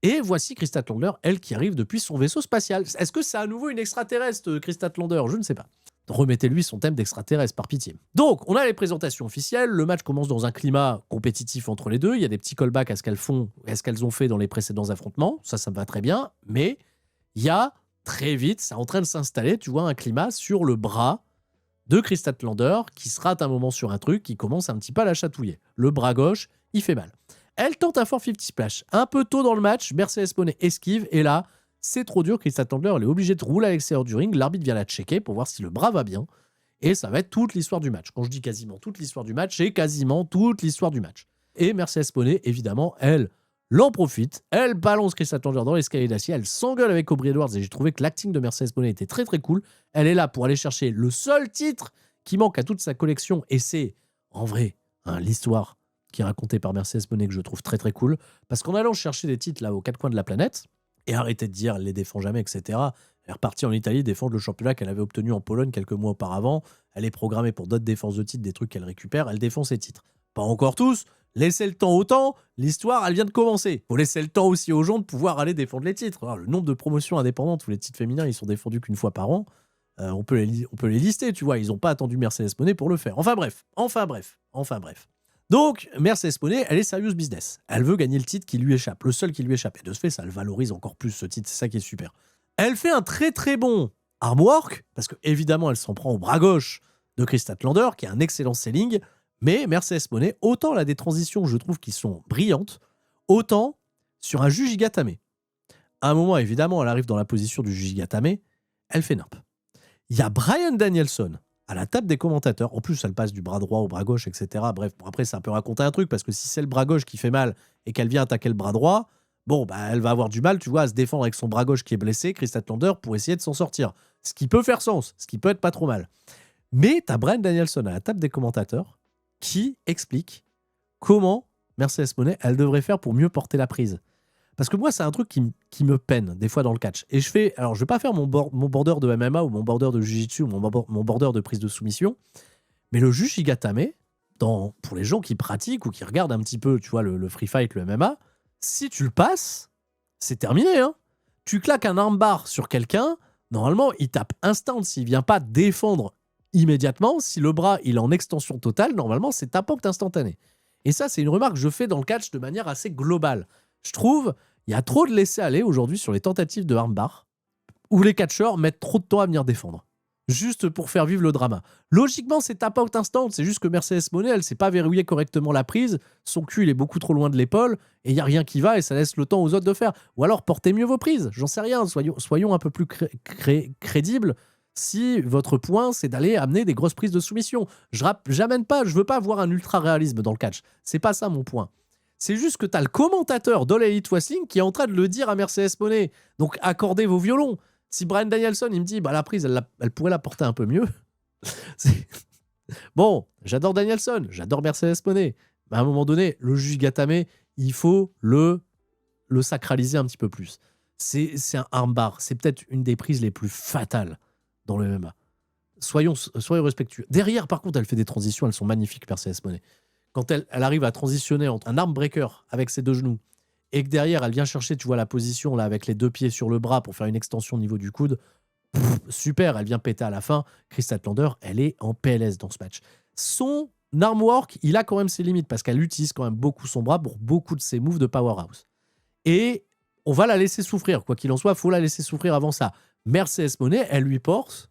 Et voici Chris Statlander, elle qui arrive depuis son vaisseau spatial. Est-ce que c'est à nouveau une extraterrestre, Chris Statlander? Je ne sais pas. Remettez-lui son thème d'extraterrestre, par pitié. Donc, on a les présentations officielles. Le match commence dans un climat compétitif entre les deux. Il y a des petits callbacks à ce qu'elles ont fait dans les précédents affrontements. Ça me va très bien. Mais il y a très vite, c'est en train de s'installer, tu vois, un climat sur le bras de Chris Statlander qui se rate un moment sur un truc qui commence un petit peu à la chatouiller. Le bras gauche, il fait mal. Elle tente un 450 splash. Un peu tôt dans le match, Mercedes Moné esquive et là, c'est trop dur. Chris Statlander, elle est obligée de rouler à l'extérieur du ring. L'arbitre vient la checker pour voir si le bras va bien. Et ça va être toute l'histoire du match. Quand je dis quasiment toute l'histoire du match, c'est quasiment toute l'histoire du match. Et Mercedes Moné, évidemment, elle l'en profite. Elle balance Chris Statlander dans l'escalier d'acier. Elle s'engueule avec Aubrey Edwards. Et j'ai trouvé que l'acting de Mercedes Moné était très très cool. Elle est là pour aller chercher le seul titre qui manque à toute sa collection. Et c'est, en vrai, l'histoire qui est racontée par Mercedes Moné que je trouve très très cool. Parce qu'en allant chercher des titres là aux quatre coins de la planète, et arrêter de dire elle les défend jamais, etc., elle est repartie en Italie défendre le championnat qu'elle avait obtenu en Pologne quelques mois auparavant. Elle est programmée pour d'autres défenses de titres, des trucs qu'elle récupère. Elle défend ses titres. Pas encore tous. Laissez le temps au temps. L'histoire, elle vient de commencer. Faut laisser le temps aussi aux gens de pouvoir aller défendre les titres. Alors, le nombre de promotions indépendantes où les titres féminins ils sont défendus qu'une fois par an, on peut les lister, tu vois. Ils n'ont pas attendu Mercedes Moné pour le faire. Enfin bref. Donc, Mercedes Moné, elle est serious business. Elle veut gagner le titre qui lui échappe, le seul qui lui échappe. Et de ce fait, ça le valorise encore plus, ce titre. C'est ça qui est super. Elle fait un très très bon armwork, parce que évidemment, elle s'en prend au bras gauche de Chris Statlander, qui a un excellent selling. Mais Mercedes Moné, autant elle a des transitions, je trouve, qui sont brillantes, autant sur un Jujigatame. À un moment, évidemment, elle arrive dans la position du Jujigatame, elle fait nimp. Il y a Bryan Danielson à la table des commentateurs. En plus, elle passe du bras droit au bras gauche, etc. Bref, bon, après, ça peut raconter un truc, parce que si c'est le bras gauche qui fait mal et qu'elle vient attaquer le bras droit, bon, bah, elle va avoir du mal, tu vois, à se défendre avec son bras gauche qui est blessé, Chris Statlander, pour essayer de s'en sortir. Ce qui peut faire sens, ce qui peut être pas trop mal. Mais t'as Bryan Danielson à la table des commentateurs qui explique comment Mercedes Moné, elle devrait faire pour mieux porter la prise. Parce que moi, c'est un truc qui me peine des fois dans le catch. Et je vais pas faire mon border de MMA ou mon border de Jiu-Jitsu ou mon border de prise de soumission, mais le Jujigatame, pour les gens qui pratiquent ou qui regardent un petit peu, tu vois, le free fight, le MMA, si tu le passes, c'est terminé, hein. Tu claques un armbar sur quelqu'un, normalement, il tape instant s'il vient pas défendre immédiatement. Si le bras il est en extension totale, normalement, c'est tapoct instantané. Et ça, c'est une remarque que je fais dans le catch de manière assez globale. Je trouve il y a trop de laisser-aller aujourd'hui sur les tentatives de armbar où les catcheurs mettent trop de temps à venir défendre. Juste pour faire vivre le drama. Logiquement, c'est tap-out instant. C'est juste que Mercedes Moné, elle ne s'est pas verrouillé correctement la prise. Son cul, il est beaucoup trop loin de l'épaule. Et il n'y a rien qui va et ça laisse le temps aux autres de faire. Ou alors, portez mieux vos prises. J'en sais rien. Soyons un peu plus crédibles. Si votre point, c'est d'aller amener des grosses prises de soumission. Je veux pas avoir un ultra-réalisme dans le catch. C'est pas ça mon point. C'est juste que tu as le commentateur d'All Elite Wrestling qui est en train de le dire à Mercedes Moné. Donc, accordez vos violons. Si Bryan Danielson, il me dit, bah, la prise, elle pourrait la porter un peu mieux. Bon, j'adore Danielson, j'adore Mercedes Moné. Mais à un moment donné, le Jujigatame, il faut le sacraliser un petit peu plus. C'est un armbar. C'est peut-être une des prises les plus fatales dans le MMA. Soyons respectueux. Derrière, par contre, elle fait des transitions, elles sont magnifiques, Mercedes Moné. Quand elle arrive à transitionner entre un arm breaker avec ses deux genoux et que derrière, elle vient chercher, tu vois, la position là avec les deux pieds sur le bras pour faire une extension au niveau du coude, super, elle vient péter à la fin. Chris Statlander, elle est en PLS dans ce match. Son armwork, il a quand même ses limites parce qu'elle utilise quand même beaucoup son bras pour beaucoup de ses moves de powerhouse. Et on va la laisser souffrir. Quoi qu'il en soit, il faut la laisser souffrir avant ça. Mercedes Moné, elle lui porte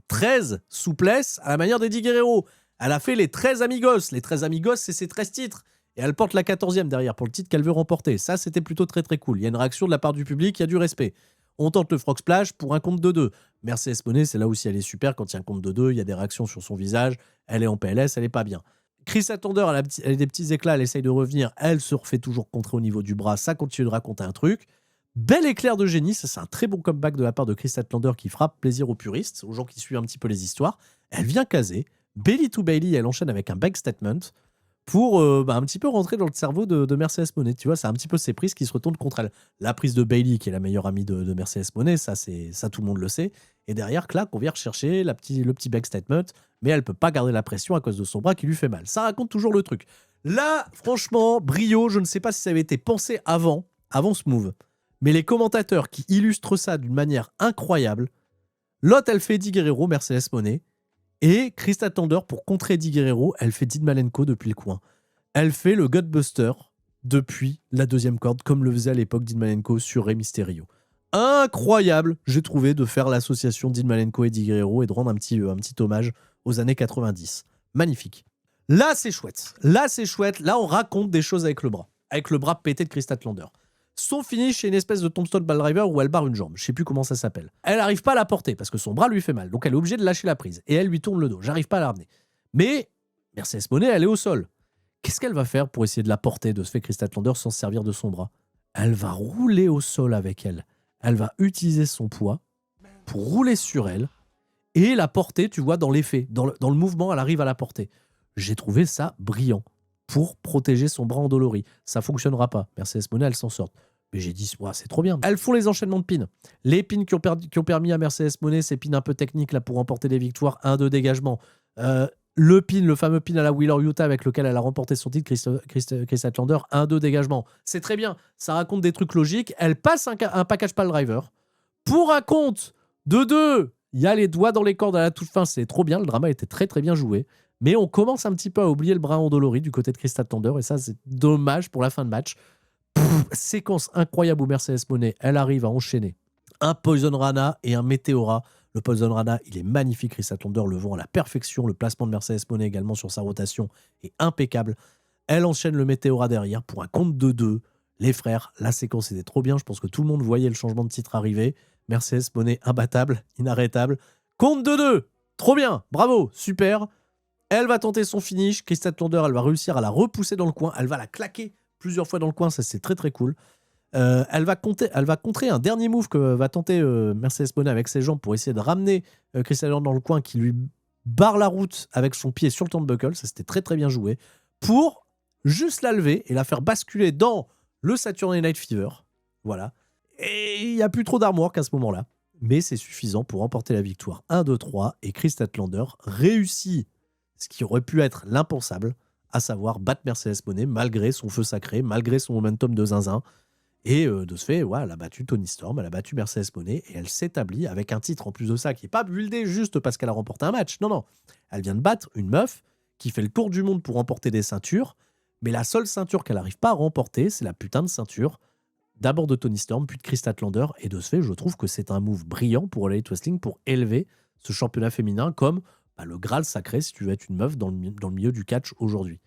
13 souplesses à la manière d'Eddie Guerrero. Elle a fait les 13 amigos. Les 13 amigos, c'est ses 13 titres. Et elle porte la 14e derrière pour le titre qu'elle veut remporter. Ça, c'était plutôt très très cool. Il y a une réaction de la part du public, il y a du respect. On tente le frog splash pour un compte de 2. Mercedes Moné, c'est là aussi elle est super. Quand il y a un compte de 2, il y a des réactions sur son visage. Elle est en PLS, elle est pas bien. Chris Statlander, elle a des petits éclats, elle essaye de revenir. Elle se refait toujours contrer au niveau du bras. Ça continue de raconter un truc. Bel éclair de génie. Ça, c'est un très bon comeback de la part de Chris Statlander qui frappe plaisir aux puristes, aux gens qui suivent un petit peu les histoires. Elle vient caser. Bailey to Bailey, elle enchaîne avec un back statement pour un petit peu rentrer dans le cerveau de Mercedes Moné. Tu vois, c'est un petit peu ses prises qui se retournent contre elle. La prise de Bailey, qui est la meilleure amie de Mercedes Moné, ça tout le monde le sait. Et derrière, clac, on vient rechercher le petit back statement, mais elle peut pas garder la pression à cause de son bras qui lui fait mal. Ça raconte toujours le truc. Là, franchement, brio, je ne sais pas si ça avait été pensé avant ce move, mais les commentateurs qui illustrent ça d'une manière incroyable, l'autre, elle fait Eddie Guerrero, Mercedes Moné, et Chris Statlander, pour contrer Eddie Guerrero, elle fait Dean Malenko depuis le coin. Elle fait le Gutbuster depuis la deuxième corde, comme le faisait à l'époque Dean Malenko sur Rey Mysterio. Incroyable, j'ai trouvé, de faire l'association Dean Malenko et Eddie Guerrero et de rendre un petit hommage aux années 90. Magnifique. Là, c'est chouette. Là, on raconte des choses avec le bras. Avec le bras pété de Chris Statlander. Son finish, c'est une espèce de tombstone ball driver où elle barre une jambe. Je sais plus comment ça s'appelle. Elle n'arrive pas à la porter parce que son bras lui fait mal. Donc elle est obligée de lâcher la prise. Et elle lui tourne le dos. J'arrive pas à la ramener. Mais Mercedes Moné, elle est au sol. Qu'est-ce qu'elle va faire pour essayer de la porter de ce fait Chris Statlander sans se servir de son bras? Elle va rouler au sol avec elle. Elle va utiliser son poids pour rouler sur elle et la porter, tu vois, dans l'effet. Dans le mouvement, elle arrive à la porter. J'ai trouvé ça brillant pour protéger son bras endolori. Ça fonctionnera pas. Mercedes Moné, elle s'en sort. Mais j'ai dit, ouais, c'est trop bien. Elles font les enchaînements de pins. Les pins qui ont permis à Mercedes Moné, ces pins un peu techniques là, pour remporter des victoires, 1-2 dégagement. Le pin, le fameux pin à la Wheeler Yuta avec lequel elle a remporté son titre, Chris Statlander, 1-2 dégagement. C'est très bien. Ça raconte des trucs logiques. Elle passe un package pile driver. Pour un compte de 2, il y a les doigts dans les cordes à la toute fin. C'est trop bien. Le drama était très très bien joué. Mais on commence un petit peu à oublier le bras endolori du côté de Chris Statlander. Et ça, c'est dommage pour la fin de match. Séquence incroyable où Mercedes Moné, elle arrive à enchaîner un Poison Rana et un Meteora. Le Poison Rana, il est magnifique. Chris Statlander le vend à la perfection. Le placement de Mercedes Moné également sur sa rotation est impeccable. Elle enchaîne le Meteora derrière pour un compte de 2. Les frères, la séquence était trop bien. Je pense que tout le monde voyait le changement de titre arriver. Mercedes Moné imbattable, inarrêtable. Compte de 2. Trop bien. Bravo. Super. Elle va tenter son finish. Chris Statlander, elle va réussir à la repousser dans le coin. Elle va la claquer plusieurs fois dans le coin. Ça, c'est très très cool. Elle va contrer un dernier move que va tenter Mercedes Moné avec ses jambes pour essayer de ramener Chris Statlander dans le coin qui lui barre la route avec son pied sur le turnbuckle. Ça, c'était très très bien joué. Pour juste la lever et la faire basculer dans le Saturday Night Fever. Voilà. Et il n'y a plus trop d'armure qu'à ce moment-là. Mais c'est suffisant pour remporter la victoire 1-2-3. Et Chris Statlander réussit ce qui aurait pu être l'impensable, à savoir battre Mercedes Moné malgré son feu sacré, malgré son momentum de zinzin. Et de ce fait, ouais, elle a battu Toni Storm, elle a battu Mercedes Moné et elle s'établit avec un titre en plus de ça qui n'est pas buildé juste parce qu'elle a remporté un match. Non, non. Elle vient de battre une meuf qui fait le tour du monde pour remporter des ceintures, mais la seule ceinture qu'elle n'arrive pas à remporter, c'est la putain de ceinture d'abord de Toni Storm, puis de Chris Statlander. Et de ce fait, je trouve que c'est un move brillant pour Elite Wrestling pour élever ce championnat féminin comme le Graal sacré si tu veux être une meuf dans le milieu du catch aujourd'hui.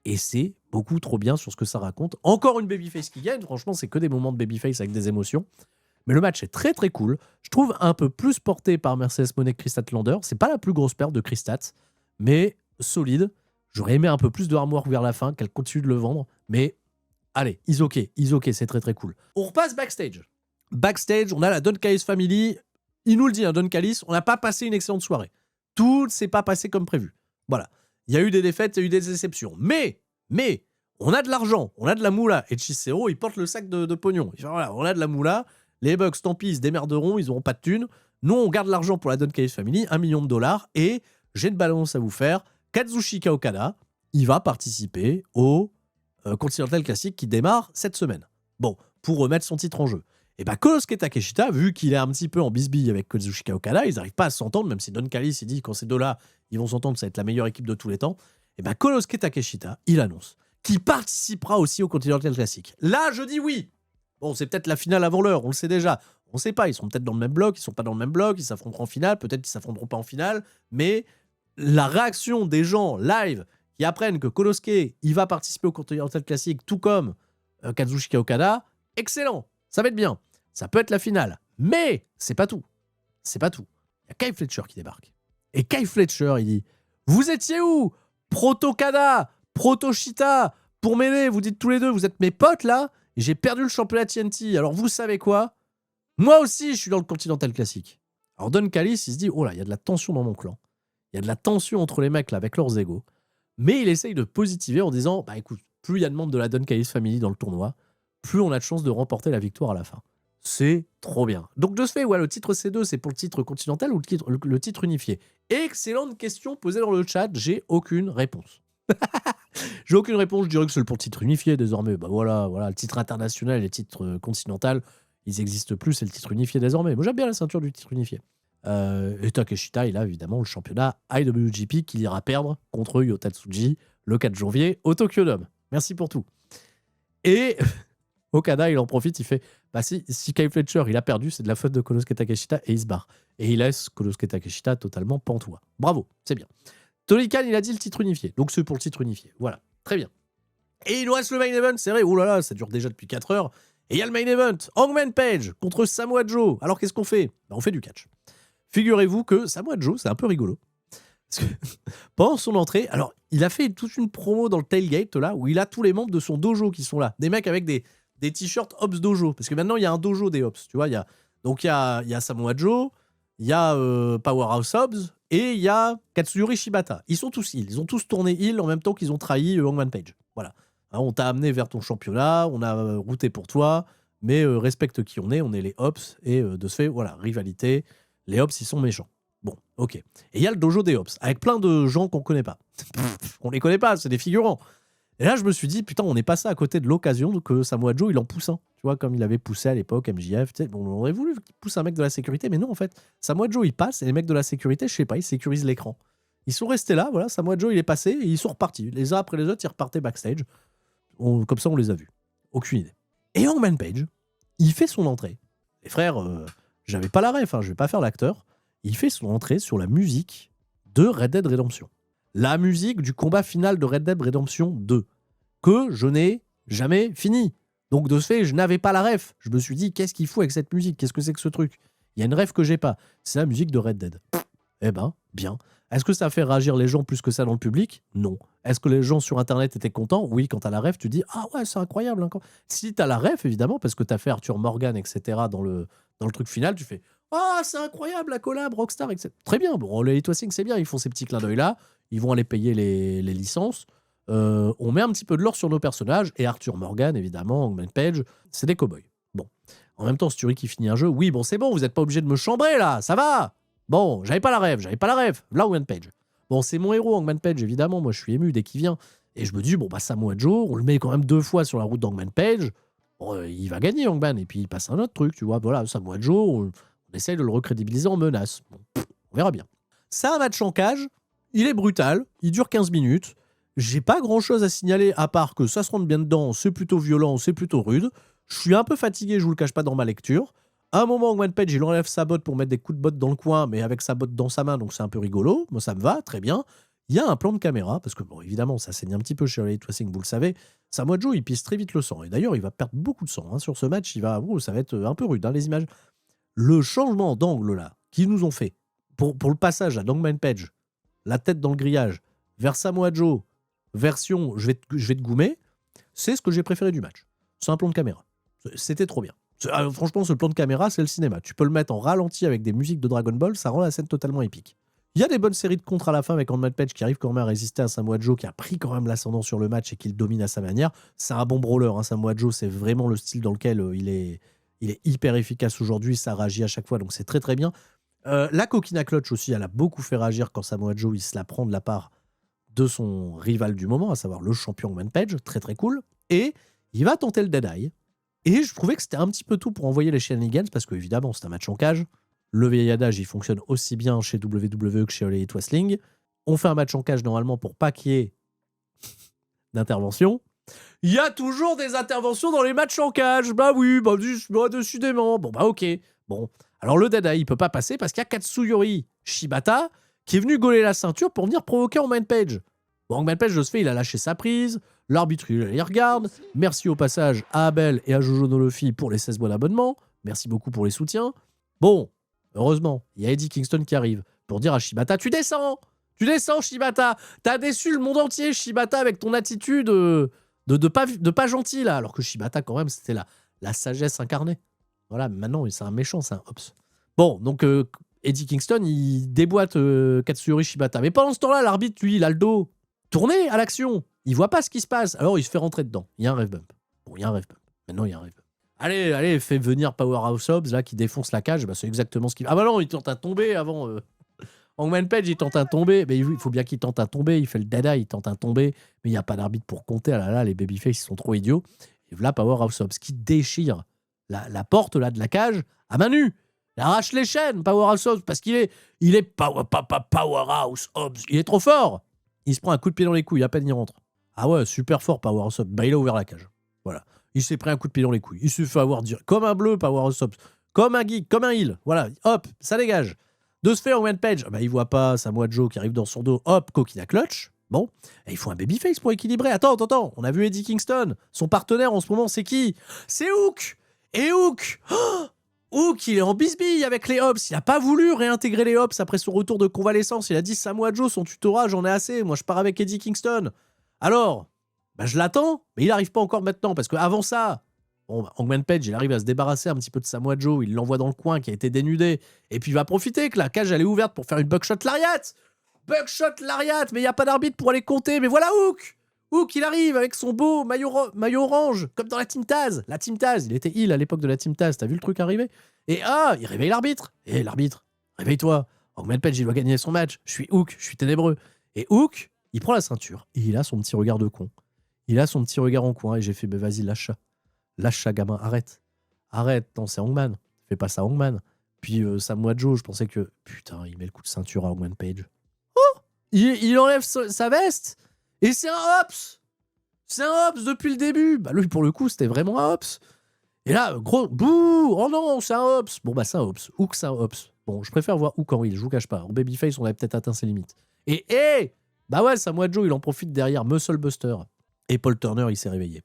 Et c'est beaucoup trop bien sur ce que ça raconte. Encore une babyface qui gagne. Franchement, c'est que des moments de babyface avec des émotions. Mais le match est très très cool. Je trouve un peu plus porté par Mercedes Moné que Chris Statlander. C'est pas la plus grosse perte de Chris Stat, mais solide. J'aurais aimé un peu plus de armoire vers la fin, qu'elle continue de le vendre. Mais allez, is ok, c'est très très cool. On repasse backstage. Backstage, on a la Don Callis Family. Il nous le dit, Don Callis, on n'a pas passé une excellente soirée. Tout ne s'est pas passé comme prévu. Voilà. Il y a eu des défaites, il y a eu des déceptions. Mais, on a de l'argent, on a de la moula. Et Chisero, il porte le sac de pognon. Il fait, voilà, on a de la moula. Les Bucks, tant pis, ils se démerderont, ils n'auront pas de thunes. Nous, on garde l'argent pour la Don Callis Family, $1 million. Et j'ai une balance à vous faire. Kazuchika Okada, il va participer au Continental Classic qui démarre cette semaine. Bon, pour remettre son titre en jeu. Et bah, Konosuke Takeshita, vu qu'il est un petit peu en bisbille avec Kazuchika Okada, ils n'arrivent pas à s'entendre, même si Don Callis, il dit quand ces deux-là, ils vont s'entendre, ça va être la meilleure équipe de tous les temps. Et bah, Konosuke Takeshita, il annonce qu'il participera aussi au Continental Classic. Là, je dis oui. Bon, c'est peut-être la finale avant l'heure, on le sait déjà. On ne sait pas, ils seront peut-être dans le même bloc, ils ne sont pas dans le même bloc, ils s'affronteront en finale, peut-être qu'ils ne s'affronteront pas en finale, mais la réaction des gens live qui apprennent que Konosuke, il va participer au Continental Classic, tout comme Kazuchika Okada, excellent, ça va être bien. Ça peut être la finale, mais c'est pas tout. C'est pas tout. Il y a Kai Fletcher qui débarque. Et Kai Fletcher, il dit « Vous étiez où? Proto-Kada, Proto-Shita, pour mêler, vous dites tous les deux, vous êtes mes potes là, et j'ai perdu le championnat TNT. Alors vous savez quoi? Moi aussi, je suis dans le Continental Classic. » Alors Don Callis, il se dit « Oh là, il y a de la tension dans mon clan. Il y a de la tension entre les mecs là, avec leurs égos. » Mais il essaye de positiver en disant « Bah écoute, plus il y a de membres de la Don Callis Family dans le tournoi, plus on a de chances de remporter la victoire à la fin. » C'est trop bien. Donc de ce fait, ouais, le titre C2, c'est pour le titre continental ou le titre unifié? Excellente question posée dans le chat, j'ai aucune réponse. J'ai aucune réponse, je dirais que c'est pour le titre unifié désormais. Bah voilà, le titre international et le titre continental, ils n'existent plus, c'est le titre unifié désormais. Moi j'aime bien la ceinture du titre unifié. Et Takeshita, il a évidemment le championnat IWGP qu'il ira perdre contre Yota Tsuji le 4 janvier au Tokyo Dome. Merci pour tout. Et Okada, il en profite, il fait bah si Kai Fletcher il a perdu, c'est de la faute de Konosuke Takeshita et il se barre. Et il laisse Konosuke Takeshita totalement pantois. Bravo, c'est bien. Tony Khan, il a dit le titre unifié. Donc c'est pour le titre unifié. Voilà, très bien. Et il nous reste le main event, c'est vrai. Oh là là, ça dure déjà depuis 4 heures. Et il y a le main event, Hangman Page contre Samoa Joe. Alors qu'est-ce qu'on fait? On fait du catch. Figurez-vous que Samoa Joe, c'est un peu rigolo. Parce que pendant son entrée, alors il a fait toute une promo dans le tailgate là, où il a tous les membres de son dojo qui sont là. Des mecs avec des t-shirts Hobbs Dojo. Parce que maintenant il y a un dojo des Hobbs. Tu vois, donc il y a Samoa Joe, il y a Powerhouse Hobbs et il y a Katsuyori Shibata. Ils sont tous heal. Ils ont tous tourné heal en même temps qu'ils ont trahi Hangman Page. Voilà. Hein, on t'a amené vers ton championnat, on a routé pour toi, mais respecte qui on est les Hobbs, et de ce fait, voilà, rivalité, les Hobbs, ils sont méchants. Bon, ok. Et il y a le dojo des Hobbs, avec plein de gens qu'on connaît pas. On les connaît pas, c'est des figurants. Et là, je me suis dit, putain, on est passé à côté de l'occasion que Samoa Joe, il en pousse un. Tu vois, comme il avait poussé à l'époque MJF. Tu sais, bon, on aurait voulu qu'il pousse un mec de la sécurité, mais non, en fait, Samoa Joe, il passe, et les mecs de la sécurité, je sais pas, ils sécurisent l'écran. Ils sont restés là, voilà, Samoa Joe, il est passé, et ils sont repartis. Les uns après les autres, ils repartaient backstage. Comme ça, on les a vus. Aucune idée. Et Hangman Page, il fait son entrée. Les frères, j'avais pas la ref, hein, je vais pas faire l'acteur. Il fait son entrée sur la musique de Red Dead Redemption. La musique du combat final de Red Dead Redemption 2. Que je n'ai jamais fini. Donc de ce fait, je n'avais pas la ref. Je me suis dit, qu'est-ce qu'il faut avec cette musique? Qu'est-ce que c'est que ce truc? Il y a une ref que j'ai pas. C'est la musique de Red Dead. Eh ben, bien. Est-ce que ça fait réagir les gens plus que ça dans le public? Non. Est-ce que les gens sur Internet étaient contents? Oui, quand t'as la ref, tu dis « Ah ouais, c'est incroyable. Hein. » Si t'as la ref, évidemment, parce que t'as fait Arthur Morgan, etc., dans le truc final, tu fais « Ah, c'est incroyable, la collab, Rockstar, etc. » Très bien. Bon, les Twasting, c'est bien. Ils font ces petits clins d'œil-là. Ils vont aller payer les licences. On met un petit peu de l'or sur nos personnages. Et Arthur Morgan, évidemment, Hangman Page, c'est des cow-boys. Bon. En même temps, si tu ris qui finit un jeu, oui, bon, c'est bon, vous n'êtes pas obligé de me chambrer, là. Ça va. Bon, j'avais pas la rêve. Là, Hangman Page. Bon, c'est mon héros, Hangman Page, évidemment. Moi, je suis ému dès qu'il vient. Et je me dis, bon, bah, Samoa Joe, on le met quand même 2 fois sur la route d'Hangman Page. Bon, il va gagner, Hangman. Et puis, il passe un autre truc, tu vois. Voilà, Samoa Joe, on essaye de le recrédibiliser en menace. Bon, on verra bien. C'est un match en cage. Il est brutal. Il dure 15 minutes. J'ai pas grand-chose à signaler, à part que ça se rentre bien dedans. C'est plutôt violent, c'est plutôt rude. Je suis un peu fatigué, je vous le cache pas, dans ma lecture. À un moment, Hangman Page, il enlève sa botte pour mettre des coups de botte dans le coin, mais avec sa botte dans sa main, donc c'est un peu rigolo. Moi, ça me va, très bien. Il y a un plan de caméra, parce que, bon, évidemment, ça saigne un petit peu chez Elite Wrestling, vous le savez. Samoa Joe, il pisse très vite le sang. Et d'ailleurs, il va perdre beaucoup de sang. Hein. Sur ce match, ça va être un peu rude, hein, les images. Le changement d'angle, là, qu'ils nous ont fait, pour le passage à Hangman Page, la tête dans le grillage, vers Samoa Joe, version je vais te goumer, c'est ce que j'ai préféré du match. C'est un plan de caméra. C'était trop bien. Franchement, ce plan de caméra, c'est le cinéma. Tu peux le mettre en ralenti avec des musiques de Dragon Ball, ça rend la scène totalement épique. Il y a des bonnes séries de contre à la fin avec Hangman Page qui arrive quand même à résister à Samoa Joe, qui a pris quand même l'ascendant sur le match et qui le domine à sa manière. C'est un bon brawler, hein, Samoa Joe, c'est vraiment le style dans lequel il est hyper efficace aujourd'hui, ça réagit à chaque fois, donc c'est très très bien. La Coquina Clutch aussi, elle a beaucoup fait réagir quand Samoa Joe, il se la prend de la part de son rival du moment, à savoir le champion Hangman Page, très très cool. Et il va tenter le Dead Eye. Et je trouvais que c'était un petit peu tout pour envoyer les shenanigans, parce qu'évidemment, c'est un match en cage. Le vieil adage, il fonctionne aussi bien chez WWE que chez All Elite Wrestling. On fait un match en cage normalement pour pas qu'il y ait d'intervention. Il y a toujours des interventions dans les matchs en cage. Bah oui, décidément. Bon, bah ok. Bon, alors le Dead Eye, il peut pas passer parce qu'il y a Katsuyori Shibata qui est venu gauler la ceinture pour venir provoquer Hangman Page. Bon, Hangman Page, de ce fait, il a lâché sa prise. L'arbitre, il les regarde. Merci au passage à Abel et à Jojo Nolofi pour les 16 mois d'abonnement. Merci beaucoup pour les soutiens. Bon, heureusement, il y a Eddie Kingston qui arrive pour dire à Shibata, tu descends, Shibata. T'as déçu le monde entier, Shibata, avec ton attitude de pas gentil, là. Alors que Shibata, quand même, c'était la sagesse incarnée. Voilà, maintenant, c'est un méchant, c'est un Hobbs. Bon, donc, Eddie Kingston, il déboîte Katsuyori Shibata. Mais pendant ce temps-là, l'arbitre, lui, il a le dos tourné à l'action. Il voit pas ce qui se passe. Alors, il se fait rentrer dedans. Il y a un ref bump. Bon, il y a un ref bump. Maintenant, il y a un ref bump. Allez, fais venir Powerhouse Hobbs, là, qui défonce la cage. Bah, c'est exactement ce qu'il... Ah bah non, il tente à tomber avant... Hangman Page, il tente à tomber. Mais il faut bien qu'il tente à tomber. Il fait le dada, il tente à tomber. Mais il n'y a pas d'arbitre pour compter. Ah là là, les babyface, ils sont trop idiots. Et voilà Powerhouse Hobbs qui déchire la porte là, de la cage à main nue. Il arrache les chaînes, Powerhouse Hobbs, parce qu'il est Powerhouse Hobbs. Il est trop fort. Il se prend un coup de pied dans les couilles, à peine il rentre. Ah ouais, super fort Powerhouse Hobbs. Bah, il a ouvert la cage. Voilà. Il s'est pris un coup de pied dans les couilles. Il se fait avoir dire comme un bleu, Powerhouse Hobbs. Comme un geek, comme un heel. Voilà. Hop, ça dégage. De ce fait, Hangman Page, bah, il voit pas Samoa Joe qui arrive dans son dos. Hop, Coquina Clutch. Bon, et il faut un babyface pour équilibrer. Attends, on a vu Eddie Kingston. Son partenaire en ce moment, c'est qui? C'est Hook. Et Hook, Hook, il est en bisbille avec les Hobbs. Il a pas voulu réintégrer les Hobbs après son retour de convalescence. Il a dit Samoa Joe, son tutorat, j'en ai assez. Moi, je pars avec Eddie Kingston. Alors, bah, je l'attends, mais il arrive pas encore maintenant parce qu'avant ça, bon, bah, Hangman Page, il arrive à se débarrasser un petit peu de Samoa Joe. Il l'envoie dans le coin qui a été dénudé. Et puis il va profiter que la cage elle est ouverte pour faire une buckshot lariat. Buckshot lariat, mais il n'y a pas d'arbitre pour aller compter. Mais voilà Hook. Hook, il arrive avec son beau maillot orange, comme dans la Team Taz. La Team Taz, il était heel à l'époque de la Team Taz. T'as vu le truc arriver? Et il réveille l'arbitre. Et l'arbitre, réveille-toi. Hangman Page, il doit gagner son match. Je suis Hook, je suis ténébreux. Et Hook, il prend la ceinture. Et il a son petit regard de con. Il a son petit regard en coin. Et j'ai fait, bah, vas-y, lâche ça. Lâche ça, gamin, arrête. Arrête, non, c'est Hangman. Fais pas ça, Hangman. Puis Samoa Joe, je pensais que, putain, il met le coup de ceinture à Hangman Page. Il enlève sa veste. Et c'est un Hobbs. C'est un Hobbs depuis le début. Bah lui, pour le coup, c'était vraiment un Hobbs. Et là, gros, bouh. Oh non, c'est un Hobbs. Bon, bah c'est un Hobbs. Hook, c'est un Hobbs. Bon, je préfère voir Hook en heel, je vous cache pas. En babyface, on avait peut-être atteint ses limites. Et, bah ouais, Samoa Joe, il en profite derrière Muscle Buster. Et Paul Turner, il s'est réveillé.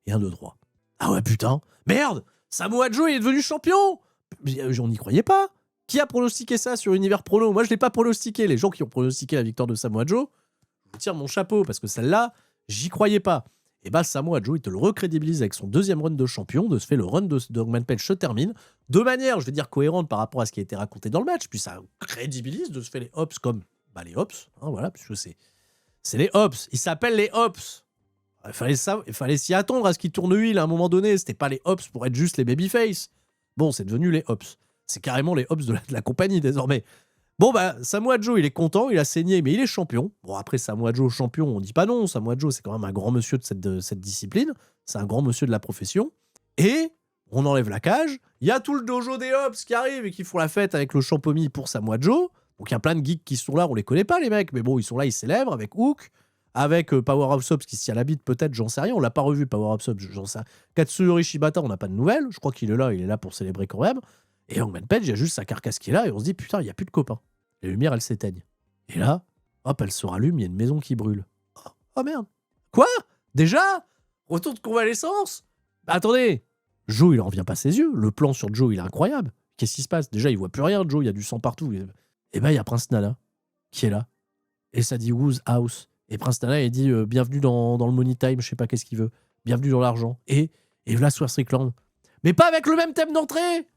Et un de droit. Ah ouais, putain. Merde. Samoa Joe, il est devenu champion. On n'y croyait pas. Qui a pronostiqué ça sur Univers Prono? Moi, je l'ai pas pronostiqué. Les gens qui ont pronostiqué la victoire de Samoa Joe, je vous tire mon chapeau parce que celle-là, j'y croyais pas. Et bah, Samoa Joe, il te le recrédibilise avec son deuxième run de champion. De ce fait, le run de Hangman Page se termine de manière, je vais dire, cohérente par rapport à ce qui a été raconté dans le match. Puis ça crédibilise de ce fait les Hobbs comme les Hobbs. Hein, voilà, puisque c'est les Hobbs. Ils s'appellent les Hobbs. Il fallait s'y attendre à ce qu'ils tournent huile à un moment donné. C'était pas les Hobbs pour être juste les babyface. Bon, c'est devenu les Hobbs. C'est carrément les Hobbs de la compagnie désormais. Bon, bah, Samoa Joe, il est content, il a saigné, mais il est champion. Bon, après, Samoa Joe, champion, on dit pas non. Samoa Joe, c'est quand même un grand monsieur de cette discipline. C'est un grand monsieur de la profession. Et on enlève la cage. Il y a tout le dojo des Hobbs qui arrive et qui font la fête avec le champomis pour Samoa Joe. Donc, il y a plein de geeks qui sont là. On les connaît pas, les mecs. Mais bon, ils sont là, ils célèbrent avec Hook, avec Power of Subs qui se tient la bite, peut-être, j'en sais rien. On l'a pas revu, Power of Subs, j'en sais rien. Katsuyori Shibata, on n'a pas de nouvelles. Je crois qu'il est là pour célébrer quand même. Et Hangman Page, il y a juste sa carcasse qui est là et on se dit, putain, il n'y a plus de copains. Les lumières, elles s'éteignent. Et là, hop, elles se rallument, il y a une maison qui brûle. Oh merde. Quoi? Déjà? Retour de convalescence? Bah attendez. Joe, il en revient pas ses yeux. Le plan sur Joe, il est incroyable. Qu'est-ce qui se passe? Déjà, il voit plus rien, Joe, il y a du sang partout. Et ben, il y a Prince Nana qui est là. Et ça dit Who's House. Et Prince Nana, il dit bienvenue dans le Money Time, je sais pas qu'est-ce qu'il veut. Bienvenue dans l'argent. Et là, Swerve Strickland. Mais pas avec le même thème d'entrée!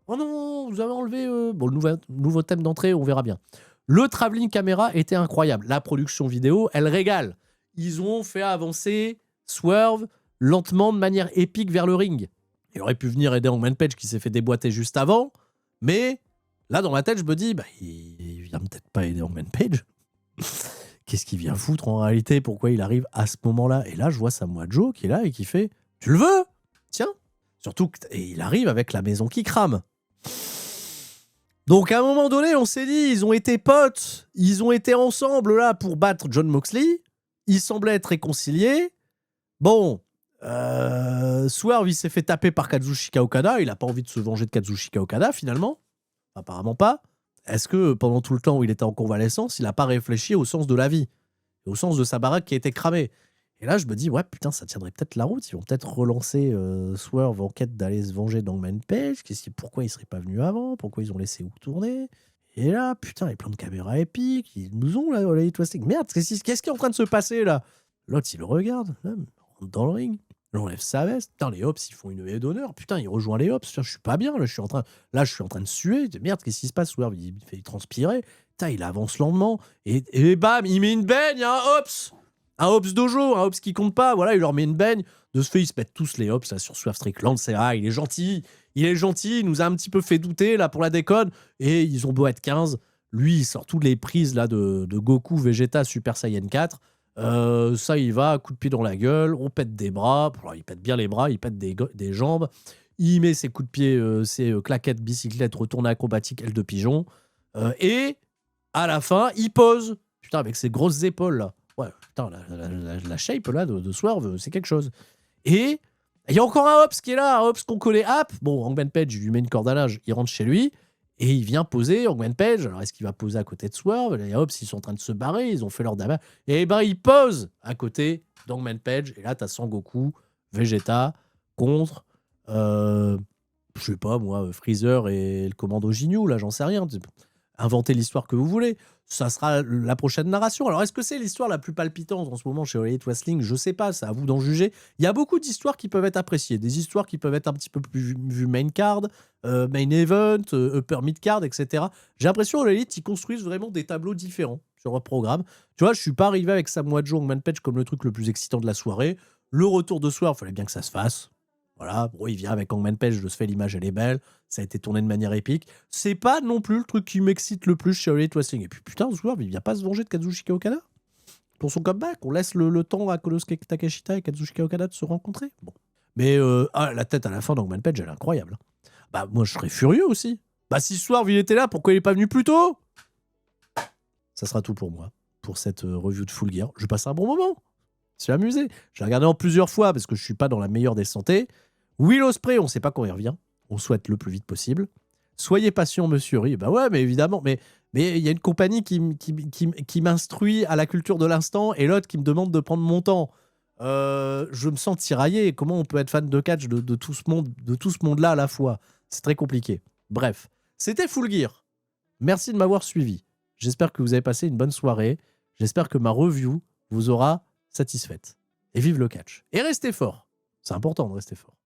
Oh non, vous avez enlevé... Bon, le nouveau thème d'entrée, on verra bien. Le travelling caméra était incroyable. La production vidéo, elle régale. Ils ont fait avancer Swerve lentement, de manière épique, vers le ring. Il aurait pu venir aider Hangman Page qui s'est fait déboîter juste avant. Mais là, dans ma tête, je me dis, bah, il vient peut-être pas aider Hangman Page. Qu'est-ce qu'il vient foutre en réalité? Pourquoi il arrive à ce moment-là? Et là, je vois Samoa Joe qui est là et qui fait, tu le veux? Tiens. Surtout qu'il arrive avec la maison qui crame. Donc à un moment donné, on s'est dit, ils ont été potes, ils ont été ensemble là pour battre Jon Moxley, ils semblaient être réconciliés. Bon, Swerve, il s'est fait taper par Kazuchika Okada, il a pas envie de se venger de Kazuchika Okada finalement, apparemment pas. Est-ce que pendant tout le temps où il était en convalescence, il n'a pas réfléchi au sens de la vie, au sens de sa baraque qui a été cramée? Et là, je me dis, ouais, putain, ça tiendrait peut-être la route. Ils vont peut-être relancer Swerve en quête d'aller se venger d'Hangman Page. Pourquoi il serait pas venu avant? Pourquoi ils ont laissé où tourner? Et là, putain, il y a plein de caméras épiques. Ils nous ont, là, les Twisting. Merde, qu'est-ce qui est en train de se passer, là? L'autre, il le regarde. Là, on rentre dans le ring. Il enlève sa veste. Putain, les Hobbs, ils font une haie d'honneur. Putain, il rejoint les Hobbs. Putain, je suis pas bien, là. Je suis en train de suer. Merde, qu'est-ce qui se passe? Swerve, il fait transpirer. Putain, il avance lentement. Et bam, il met une baigne, hein, Hobbs! Un Hobbs dojo, un Hobbs qui compte pas, voilà, il leur met une baigne. De ce fait, ils se mettent tous les Hobbs là, sur Swerve Strickland. C'est il est gentil, il nous a un petit peu fait douter là pour la déconne. Et ils ont beau être 15, lui, il sort toutes les prises là de Goku, Vegeta, Super Saiyan 4. Ça, il va, coup de pied dans la gueule, on pète des bras. Alors, il pète bien les bras, il pète des jambes. Il met ses coups de pied, ses claquettes, bicyclette, retournées acrobatiques, ailes de pigeon. Et à la fin, il pose. Putain, avec ses grosses épaules là. Ouais, putain, la shape là de Swerve, c'est quelque chose. Et il y a encore un Hobbs qui est là, un Hobbs qu'on connaît. Bon, Hangman Page, il lui met une corde à linge, il rentre chez lui. Et il vient poser Hangman Page. Alors, est-ce qu'il va poser à côté de Swerve? Et hop, s'ils sont en train de se barrer, ils ont fait leur damage. Et ben, il pose à côté d'Hangman Page. Et là, t'as Sangoku, Vegeta, contre, je sais pas moi, Freezer et le commando Ginyu. Là, j'en sais rien. Inventez l'histoire que vous voulez. Ça sera la prochaine narration. Alors, est-ce que c'est l'histoire la plus palpitante en ce moment chez All Elite Wrestling? Je sais pas, c'est à vous d'en juger. Il y a beaucoup d'histoires qui peuvent être appréciées. Des histoires qui peuvent être un petit peu plus vues main card, main event, upper mid card, etc. J'ai l'impression All Elite, ils construisent vraiment des tableaux différents sur leur programme. Tu vois, je suis pas arrivé avec Samoa Joe, Hangman Page comme le truc le plus excitant de la soirée. Le retour de Swerve, il fallait bien que ça se fasse. Voilà, bon, il vient avec Hangman Page, je se fais l'image, elle est belle. Ça a été tourné de manière épique. C'est pas non plus le truc qui m'excite le plus chez All Elite Wrestling. Et puis putain, Swerve, il vient pas se venger de Kazuchika Okada pour son comeback. On laisse le temps à Konosuke Takeshita et Kazuchika Okada de se rencontrer. Bon. Mais la tête à la fin d'Hangman Page, elle est incroyable. Bah, moi, je serais furieux aussi. Bah, si Swerve, il était là, pourquoi il est pas venu plus tôt? Ça sera tout pour moi, pour cette review de Full Gear. Je passe un bon moment. Je suis amusé. J'ai regardé en plusieurs fois parce que je suis pas dans la meilleure des santé. Will Ospreay, on sait pas quand il revient. On souhaite le plus vite possible. Soyez patient, monsieur Ri. Bah ouais, mais évidemment. Mais il y a une compagnie qui m'instruit à la culture de l'instant et l'autre qui me demande de prendre mon temps. Je me sens tiraillé. Comment on peut être fan de catch de tout ce monde-là à la fois? C'est très compliqué. Bref, c'était Full Gear. Merci de m'avoir suivi. J'espère que vous avez passé une bonne soirée. J'espère que ma review vous aura satisfaite. Et vive le catch. Et restez fort. C'est important de rester fort.